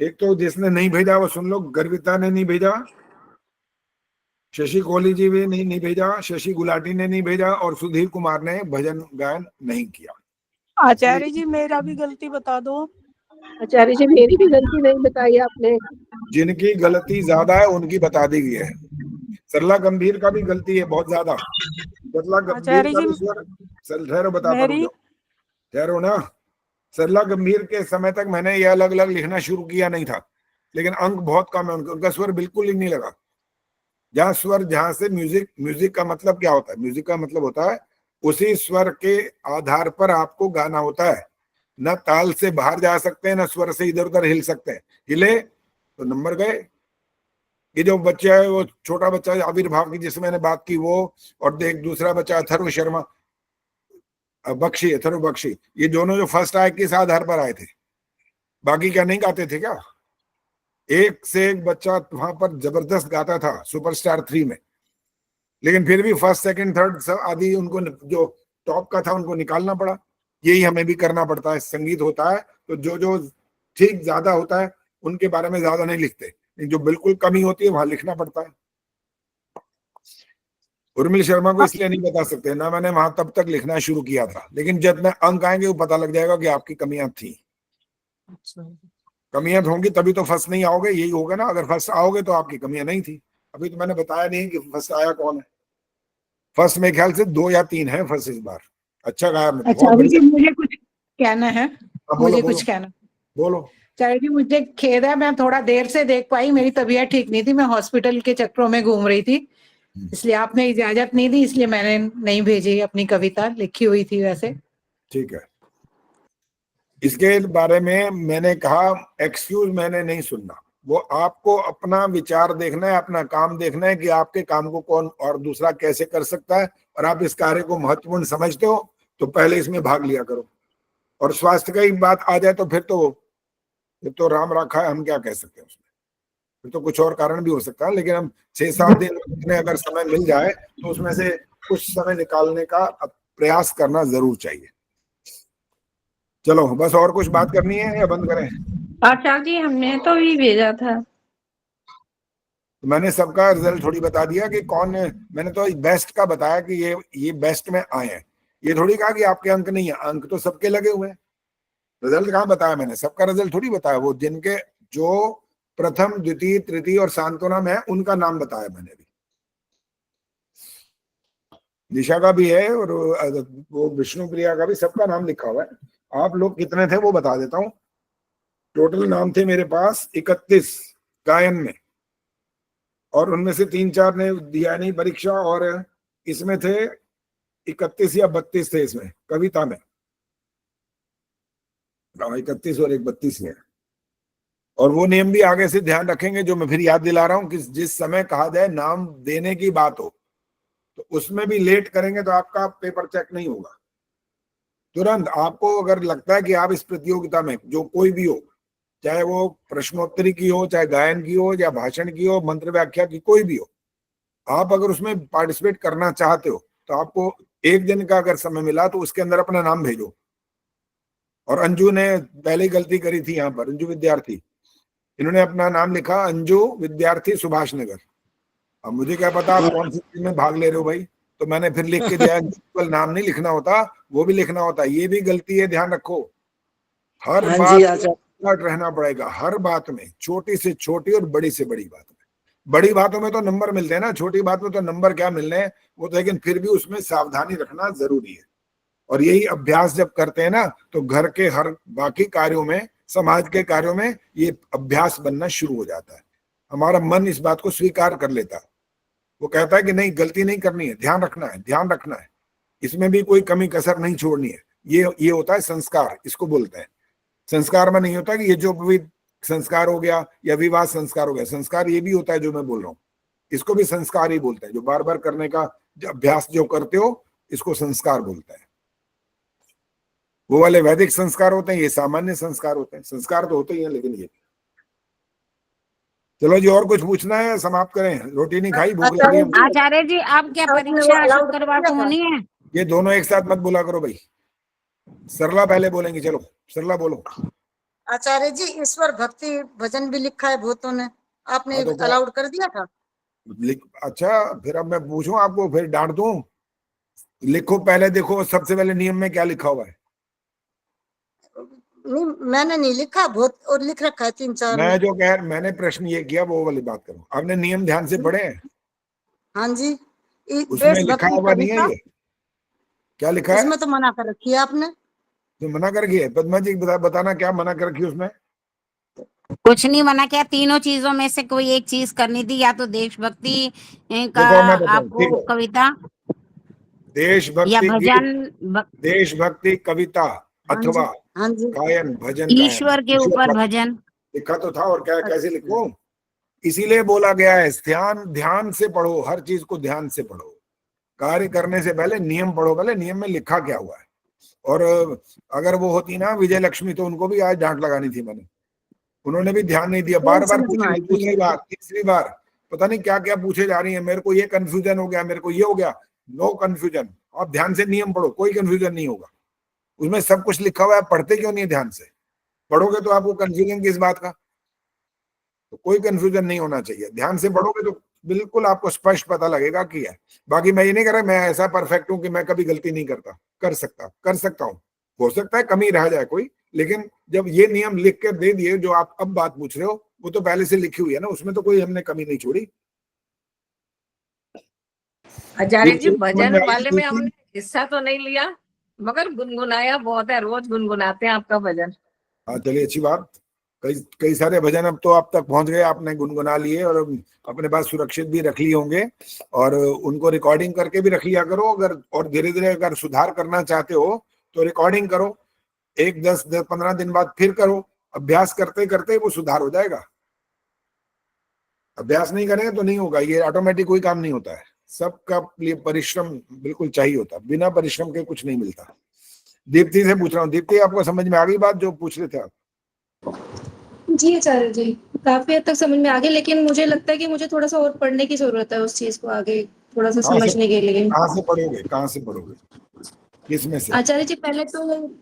एक तो जिसने नहीं भेजा वो सुन लो, गर्विता ने नहीं भेजा, शशि कोहली जी भी नहीं भेजा, शशि गुलाटी ने नहीं भेजा, और सुधीर कुमार ने भजन गायन नहीं किया। आचार्य जी मेरा भी गलती बता दो। आचार्य जी मेरी भी गलती नहीं बताई आपने। जिनकी गलती ज्यादा है उनकी बता दी गई है। सरला गंभीर का भी गलती है बहुत ज्यादा। सरला गंभीर आचार्य का जी, भी स्वर ठहरो बताता मेरी- हूँ, ठहरो ना। सरला गंभीर के समय तक मैंने ये अलग अलग लिखना शुरू किया नहीं था, लेकिन अंक बहुत कम है उनका स्वर बिल्कुल ही नहीं लगा। जहाँ स्वर, जहां से म्यूजिक का मतलब क्या होता है? म्यूजिक का मतलब होता है उसी स्वर के आधार पर आपको गाना होता है। न ताल से बाहर जा सकते हैं, न स्वर से इधर उधर हिल सकते हैं। हिले तो नंबर गए। ये जो बच्चा है, वो छोटा बच्चा आविर्भाव की जिससे मैंने बात की वो, और देख दूसरा बच्चा अथर्व शर्मा, अथर्व बख्शी, ये दोनों जो फर्स्ट आए किस आधार पर आए थे? बाकी क्या नहीं गाते थे क्या? एक से एक बच्चा वहां पर जबरदस्त गाता था सुपरस्टार 3 में, लेकिन फिर भी फर्स्ट सेकंड थर्ड सब आदि उनको जो टॉप का था उनको निकालना पड़ा। यही हमें भी करना पड़ता है। संगीत होता है तो जो जो ठीक ज्यादा होता है उनके बारे में ज्यादा नहीं लिखते, जो बिल्कुल कमी होती है वहां लिखना पड़ता है। उर्मिल शर्मा को इसलिए नहीं बता सकते ना, मैंने वहां तब तक लिखना शुरू किया था, लेकिन जितने अंक आएंगे वो पता लग जाएगा कि आपकी कमियां थी। कमियां होंगी तभी तो फर्स्ट नहीं आओगे, यही होगा ना। अगर फर्स्ट आओगे तो आपकी कमियां नहीं थी। अभी तो मैंने बताया नहीं कि फर्स्ट आया कौन है। फर्स्ट मेरे ख्याल से 2 या 3 है फर्स्ट इस बार। अच्छा गाया, अच्छा अभी जी मुझे कुछ कहना है। बोलो, कुछ कहना बोलो। चाहे जी मुझे खेद है, मैं थोड़ा देर से देख पाई, मेरी तबीयत ठीक नहीं थी, मैं हॉस्पिटल के चक्करों में घूम रही थी, इसलिए आपने इजाजत नहीं दी, इसलिए मैंने नहीं भेजी अपनी कविता। लिखी हुई थी वैसे। ठीक है, इसके बारे में मैंने कहा एक्सक्यूज मैंने नहीं सुनना। वो आपको अपना विचार देखना है, अपना काम देखना है कि आपके काम को कौन और दूसरा कैसे कर सकता है, और आप इस कार्य को महत्वपूर्ण समझते हो तो पहले इसमें भाग लिया करो। और स्वास्थ्य की बात आ जाए तो फिर तो राम रखा है, हम क्या कह सकते हैं उसमें। फिर तो कुछ और कारण भी हो सकता है, लेकिन हम 6-7 दिन में अगर समय मिल जाए तो उसमें से कुछ समय निकालने का प्रयास करना जरूर चाहिए। चलो बस, और कुछ बात करनी है या बंद करें? आचार्य जी हमने तो भी भेजा था। तो मैंने सबका रिजल्ट थोड़ी बता दिया कि कौन है। मैंने तो बेस्ट का बताया कि ये बेस्ट में आए हैं। ये थोड़ी कहा कि आपके अंक नहीं है, अंक तो सबके लगे हुए हैं। रिजल्ट कहाँ बताया मैंने? सबका रिजल्ट थोड़ी बताया। वो जिनके जो प्रथम द्वितीय तृतीय और सांत्वना में है उनका नाम बताया मैंने भी। दिशा का भी है और वो विष्णु प्रिया का भी, सबका नाम लिखा हुआ है। आप लोग कितने थे वो बता देता हूँ। टोटल नाम थे मेरे पास 31 गायन में, और उनमें से 3-4 ने दिया नहीं परीक्षा, और इसमें थे 31 या 32 थे इसमें कविता में। 31 और 32 है। और वो नियम भी आगे से ध्यान रखेंगे जो मैं फिर याद दिला रहा हूं कि जिस समय कहा जाए नाम देने की बात हो तो उसमें भी लेट करेंगे तो आपका पेपर चेक नहीं होगा। तुरंत आपको अगर लगता है कि आप इस प्रतियोगिता में जो कोई भी हो, चाहे वो प्रश्नोत्तरी की हो, चाहे गायन की हो, या भाषण की हो, मंत्र व्याख्या की, कोई भी हो, आप अगर उसमें पार्टिसिपेट करना चाहते हो तो आपको 1 दिन का अगर समय मिला तो उसके अंदर अपना नाम भेजो। और अंजू ने पहले गलती करी थी यहाँ पर, अंजू विद्यार्थी, इन्होंने अपना नाम लिखा अंजू विद्यार्थी सुभाष नगर। अब मुझे क्या पता आप कौन सी टीम में भाग ले रहे हो भाई, तो मैंने फिर लिख के दिया। केवल नाम नहीं लिखना होता, वो भी लिखना होता है। ये भी गलती है, ध्यान रखो। हर बात रहना पड़ेगा, हर बात में, छोटी से छोटी और बड़ी से बड़ी बात में। बड़ी बातों में तो नंबर मिलते हैं ना, छोटी बात में तो नंबर क्या मिलने हैं वो तो, लेकिन फिर भी उसमें सावधानी रखना जरूरी है। और यही अभ्यास जब करते हैं ना तो घर के हर बाकी कार्यों में, समाज के कार्यों में ये अभ्यास बनना शुरू हो जाता है। हमारा मन इस बात को स्वीकार कर लेता है, वो कहता है कि नहीं गलती नहीं करनी है, ध्यान रखना है, ध्यान रखना है, इसमें भी कोई कमी कसर नहीं छोड़नी है। ये होता है संस्कार, इसको बोलते हैं। संस्कार में नहीं होता कि ये जो भी संस्कार हो गया या विवाह संस्कार हो गया। संस्कार ये भी होता है जो मैं बोल रहा हूँ, इसको भी संस्कार ही बोलते हैं। जो बार बार करने का अभ्यास जो करते हो इसको संस्कार बोलते हैं। वो वाले वैदिक संस्कार होते हैं, ये सामान्य संस्कार होते हैं। संस्कार तो होते ही हैं, लेकिन ये। चलो जी, और कुछ पूछना है? समाप्त करें, रोटी नहीं खाई, भूख लगी है। आचार्य जी आप क्या परीक्षा शुक्रवार को होनी है? ये दोनों एक साथ मत बोला करो भाई। सरला पहले बोलेंगे, चलो सरला बोलो। आचार्य जी ईश्वर भक्ति भजन भी लिखा है भूतों ने, आपने हाँ, तो क्या अलाउड कर दिया था? अच्छा, फिर अब मैं पूछूं आपको, फिर डांट दूं? लिखो पहले, देखो सबसे पहले नियम में क्या लिखा हुआ है। नहीं मैंने नहीं लिखा, बहुत और लिख रखा है 3-4 मैं में। जो कह, मैंने प्रश्न ये किया वो वाली बात करो। आपने नियम ध्यान से पढ़े हैं? हाँ जी, उसमें लिखा देशभक्ति हुआ नहीं है कविता, ये? क्या लिखा है? उसमें तो मना कर रखी है आपने। तो मना कर रखी है? पद्मा जी बताना क्या मना कर रखी है उसमें? कुछ नहीं मना किया, तीनों चीजों में से कोई एक चीज करनी थी, या तो देशभक्ति का देखो मैं बताऊं, ठीक आपको है, कविता या देशभक्ति की, भजन, देशभक्ति कविता हाँ जी, अथवा हाँ जी, गायन भजन गायन, ईश्वर के ऊपर भजन। लिखा तो था, और क्या कैसे लिखूं? इसीलिए बोला गया है ध्यान, ध्यान से पढ़ो, हर चीज को ध्यान से पढ़ो। कार्य करने से पहले नियम पढ़ो, पहले नियम में लिखा क्या हुआ है। और अगर वो होती ना विजय लक्ष्मी, तो उनको भी आज डांट लगानी थी मैंने। उन्होंने भी ध्यान नहीं दिया, बार बार पूछ रही, दूसरी बार तीसरी बार पता नहीं क्या क्या पूछे जा रही है। मेरे को ये कंफ्यूजन हो गया, मेरे को ये हो गया। नो कंफ्यूजन, आप ध्यान से नियम पढ़ो, कोई कंफ्यूजन नहीं होगा। उसमें सब कुछ लिखा हुआ है, पढ़ते क्यों नहीं ध्यान से? पढ़ोगे तो आपको कंफ्यूजन किस बात का? तो कोई कंफ्यूजन नहीं होना चाहिए, ध्यान से पढ़ोगे तो बिल्कुल आपको स्पष्ट पता लगेगा कि है। बाकी मैं ये नहीं कह रहा मैं ऐसा परफेक्ट हूं कि मैं कभी गलती नहीं करता, कर सकता हूं, हो सकता है कमी रह जाए कोई, लेकिन जब ये नियम लिख के दे दिए जो आप अब बात पूछ रहे हो, वो तो पहले से लिखी हुई है ना, उसमें तो कोई हमने कमी नहीं छोड़ी। आचार्य जी भजन वाले में हमने हिस्सा तो नहीं लिया, मगर गुनगुनाया बहुत है, रोज गुनगुनाते हैं आपका भजन। हाँ चलिए, अच्छी बात। कई सारे भजन अब तो आप तक पहुंच गए, आपने गुनगुना लिए और अपने पास सुरक्षित भी रख लिए होंगे, और उनको रिकॉर्डिंग करके भी रख लिया करो। अगर और धीरे धीरे अगर सुधार करना चाहते हो तो रिकॉर्डिंग करो, 10-15 दिन बाद फिर करो। अभ्यास करते करते वो सुधार हो जाएगा। अभ्यास नहीं करेंगे तो नहीं होगा, ये ऑटोमेटिक कोई काम नहीं होता है। सबका लिए परिश्रम बिल्कुल चाहिए होता, बिना परिश्रम के कुछ नहीं मिलता। दीप्ति से पूछ रहा हूँ, दीप्ति आपको समझ में आ गई बात जो पूछ रहे थे आप? जी आचार्य जी, काफी हद तक समझ में आ गया, लेकिन मुझे लगता है कि मुझे थोड़ा सा और पढ़ने की जरूरत है उस चीज को आगे थोड़ा सा समझने के लिए। कहाँ से पढ़ोगे, कहाँ से पढ़ोगे, किसमें से? आचार्य जी पहले तो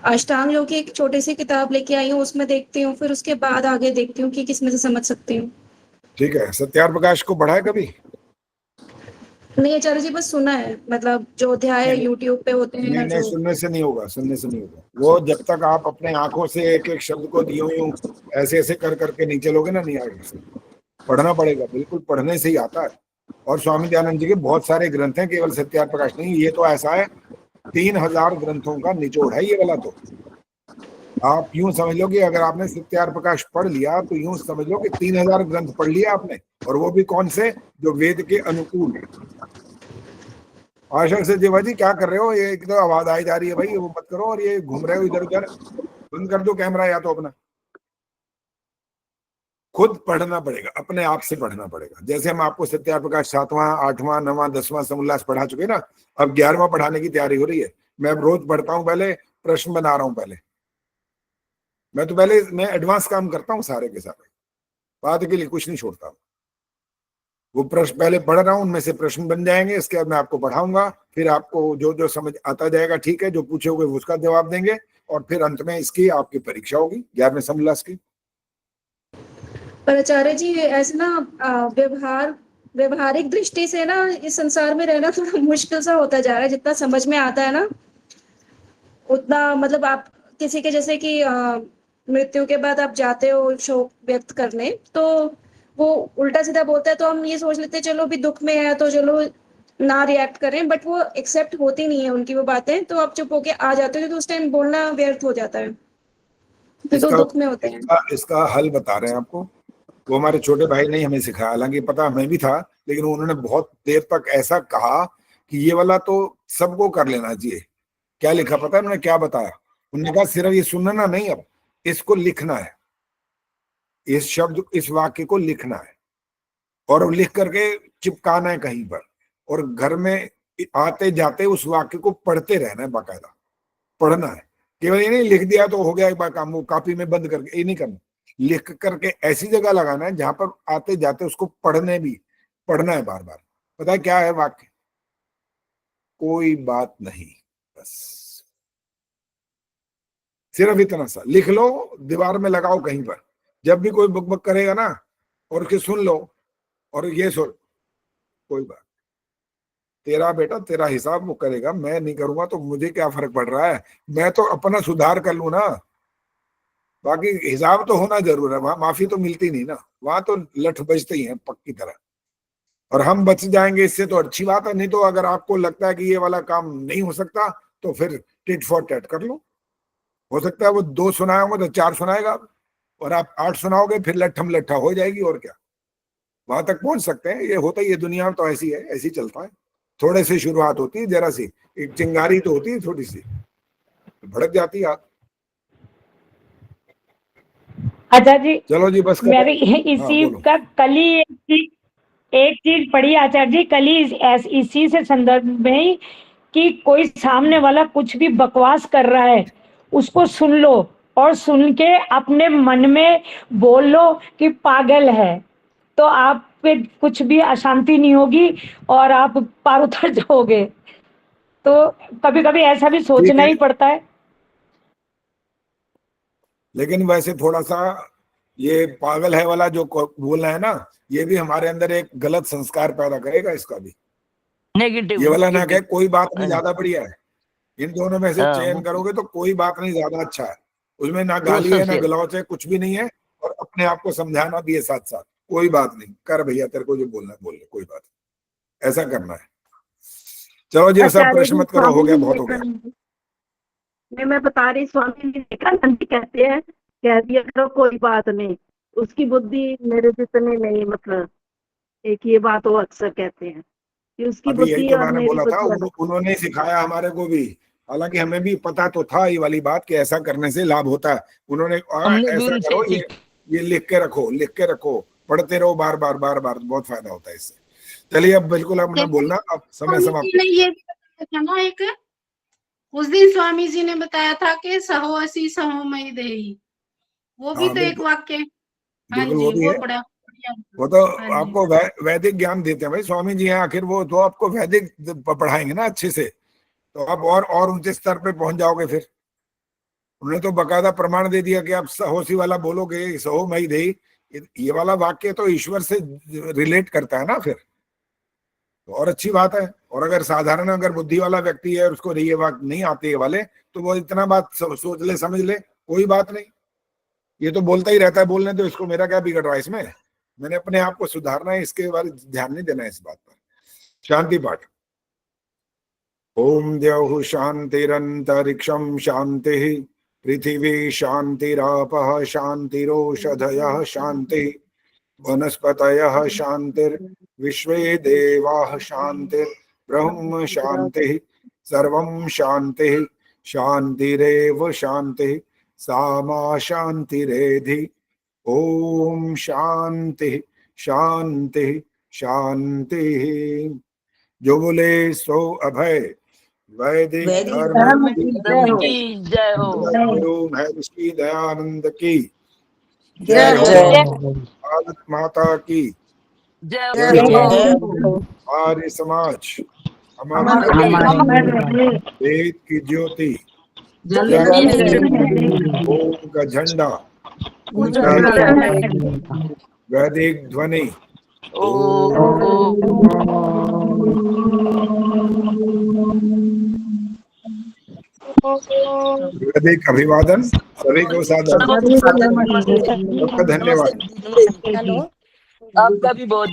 अष्टांग योग की एक छोटी सी किताब लेके आई हूँ, उसमें देखती हूँ, फिर उसके बाद आगे देखती हूँ कि किसमें से समझ सकती हूँ। ठीक है, सत्यार प्रकाश को पढ़ा है कभी? नहीं आचार्य जी, बस सुना है, मतलब जो अध्याय यूट्यूब पे होते हैं नहीं, सुनने से नहीं होगा, सुनने से नहीं होगा। वो जब तक आप अपने आंखों से एक एक शब्द को यूं ऐसे ऐसे कर करके नहीं चलोगे ना, नहीं आएगा। पढ़ना पड़ेगा, बिल्कुल पढ़ने से ही आता है। और स्वामी दयानंद जी के बहुत सारे ग्रंथ हैं, केवल सत्यार प्रकाश नहीं। ये तो ऐसा है 3000 ग्रंथों का निचोड़ है ये वाला। तो आप यूं समझ लो कि अगर आपने सत्यार प्रकाश पढ़ लिया तो यूं समझ लो कि 3000 ग्रंथ पढ़ लिया आपने, और वो भी कौन से? जो वेद के अनुकूल। आशा से देवा जी क्या कर रहे हो? ये एक तो आवाज आई जा रही है भाई, वो मत करो। और ये घूम रहे हो इधर उधर, बंद कर दो कैमरा या तो अपना। खुद पढ़ना पड़ेगा, अपने आप से पढ़ना पड़ेगा। जैसे हम आपको सत्यार प्रकाश 7वां 8वां 9वां 10वां समोल्लास पढ़ा चुके ना, अब 11वां पढ़ाने की तैयारी हो रही है। मैं रोज पढ़ता हूँ, पहले प्रश्न बना रहा हूँ। पहले मैं एडवांस काम करता हूँ सारे के सारे, बाद के लिए कुछ नहीं छोड़ता हूँ। वो प्रश्न पहले पढ़ रहा हूँ, उनमें से प्रश्न बन जाएंगे, इसके बाद मैं आपको पढ़ाऊंगा। फिर आपको जो जो समझ आता जाएगा, ठीक है, जो पूछोगे उसका जवाब देंगे, और फिर अंत में इसकी आपकी परीक्षा होगी 11वें समोल्लास की। पर आचार्य जी ऐसे ना व्यवहारिक दृष्टि से ना इस संसार में रहना थोड़ा मुश्किल सा होता जा रहा है। जितना समझ में आता है ना उतना, मतलब आप किसी के जैसे कि मृत्यु के बाद आप जाते हो शोक व्यक्त करने, तो वो उल्टा सीधा बोलता है, तो हम ये सोच लेते हैं चलो भी दुख में है तो चलो ना रिएक्ट करें, बट वो एक्सेप्ट होती नहीं है उनकी वो बातें, तो आप चुप होके आ जाते हो, तो उस टाइम बोलना व्यर्थ हो जाता है, तो दुख में होते हैं। इसका हल बता रहे हैं आपको। वो हमारे छोटे भाई ने हमें सिखाया, हालांकि पता हमें भी था, लेकिन उन्होंने बहुत देर तक ऐसा कहा कि ये वाला तो सबको कर लेना चाहिए। क्या लिखा पता है उन्होंने क्या बताया? उन्होंने कहा सिर्फ ये सुनना नहीं, अब इसको लिखना है। इस शब्द, इस वाक्य को लिखना है और लिख करके चिपकाना है कहीं पर, और घर में आते जाते उस वाक्य को पढ़ते रहना है, बाकायदा पढ़ना है। केवल ये नहीं लिख दिया तो हो गया एक बार काम, वो कॉपी में बंद करके, ये नहीं करना। लिख करके ऐसी जगह लगाना है जहां पर आते जाते उसको पढ़ना है बार बार। पता है क्या है वाक्य? कोई बात नहीं, बस सिर्फ इतना सा लिख लो, दीवार में लगाओ कहीं पर, जब भी कोई बक बक करेगा ना और उसके सुन लो और ये सुन, कोई बात, तेरा बेटा तेरा हिसाब वो करेगा, मैं नहीं करूंगा तो मुझे क्या फर्क पड़ रहा है, मैं तो अपना सुधार कर लूं ना, बाकी हिसाब तो होना जरूर है। वहां माफी तो मिलती नहीं ना, वहां तो लठ बजते ही है पक्की तरह, और हम बच जाएंगे इससे तो अच्छी बात है। नहीं तो अगर आपको लगता है कि ये वाला काम नहीं हो सकता तो फिर टिट फॉर टैट कर लो। हो सकता है वो 2 सुनाए होंगे तो 4 सुनाएगा, और आप 8 सुनाओगे फिर लट्ठम लट्ठा हो जाएगी, और क्या, वहां तक पहुंच सकते हैं। ये होता ही है, दुनिया तो ऐसी है, ऐसी चलता है। थोड़े से शुरुआत होती है, जरा सी एक चिंगारी तो होती है थोड़ी सी, भड़क जाती है आग। आचार्य जी, चलो जी बस मैं भी इसी का कल ही एक चीज पढ़ी आचार्य जी, कल ही इसी से संदर्भ में ही, कि कोई सामने वाला कुछ भी बकवास कर रहा है उसको सुन लो, और सुन के अपने मन में बोल लो कि पागल है, तो आप पे कुछ भी अशांति नहीं होगी और आप पार उतर जाओगे। तो कभी कभी ऐसा भी सोचना ही पड़ता है। लेकिन वैसे थोड़ा सा ये पागल है वाला जो बोलना है ना, ये भी हमारे अंदर एक गलत संस्कार पैदा करेगा। इसका भी नेगेटिव, ये वाला ना कहे कोई बात नहीं ज्यादा बढ़िया है, इन दोनों में से चयन करोगे तो कोई बात नहीं ज्यादा अच्छा है, उसमें ना गाली है ना गलौच है, कुछ भी नहीं है, और अपने आप को समझाना भी है साथ साथ, कोई बात नहीं कर भैया, तेरे को जो बोलना है बोल ले, कोई बात नहीं, ऐसा करना है। चलो जी, सब प्रश्न मत करो, हो गया, बहुत हो गया। नहीं, मैं बता रही, स्वामी विवेकानंद जी कहते हैं, कह दिया करो कोई बात नहीं, उसकी बुद्धि मेरे जितनी नहीं, मतलब एक ये बात वो अक्सर कहते हैं कि उसकी अभी यही बुद्धि तो और मैंने मेरी बोला था, बुद्धि उन्होंने सिखाया हमारे को भी, हालांकि हमें भी पता तो था ये वाली बात कि ऐसा करने से लाभ होता है। उन्होंने ऐसा करो, ये लिख के रखो, पढ़ते रहो बार बार, बहुत फायदा होता है इससे। चलिए अब बिल्कुल अपना बोलना, अब समय समाप्त। ये था ना, एक उस दिन स्वामी जी ने बताया था कि सहो असी सहो मई देही, वो भी तो एक वाक्य। हाँ जी, वो भी है, बड़ा, वो तो आपको वैदिक ज्ञान देते हैं भाई स्वामी जी हैं, आखिर वो तो आपको वैदिक पढ़ाएंगे ना अच्छे से, तो आप और ऊंचे स्तर पे पहुंच जाओगे। फिर उन्होंने तो बकायदा प्रमाण दे दिया कि आप सहोसी वाला बोलोगे, सहो मई देही, ये वाला वाक्य तो ईश्वर से रिलेट करता है ना, फिर तो और अच्छी बात है। और अगर साधारण अगर बुद्धि वाला व्यक्ति है और उसको ये वाक्य नहीं आते वाले, तो वो इतना बात सोच ले, समझ ले, कोई बात नहीं, ये तो बोलता ही रहता है, बोलने तो इसको, मेरा क्या बिगड़ रहा है इसमें, मैंने अपने आप को सुधारना है, इसके बारे ध्यान नहीं देना है इस बात पर। शांति पाठ। ओम द्यौः शांतिरंतरिक्षं शांतिः, पृथिवी शांतिरापः शांतिरोषधयः शांतिः, वनस्पतयः शांतिर्विश्वे देवाः शांतिर्ब्रह्म शांतिः, सर्वं शांतिः शांतिरेव शांतिः, सामा शांतिरेधि। ओम शांति शांति शांति। जो बोले सो अभय। वैदिक धर्म की जय हो। गुरु महर्षि दयानंद की जय हो। भारत माता की जय हो। आर्य समाज हमारे वेद की ज्योति, ओम का झंडा, वैदिक ध्वनि, वैदिक अभिवादन सभी को सादर। धन्यवाद। आपका भी बहुत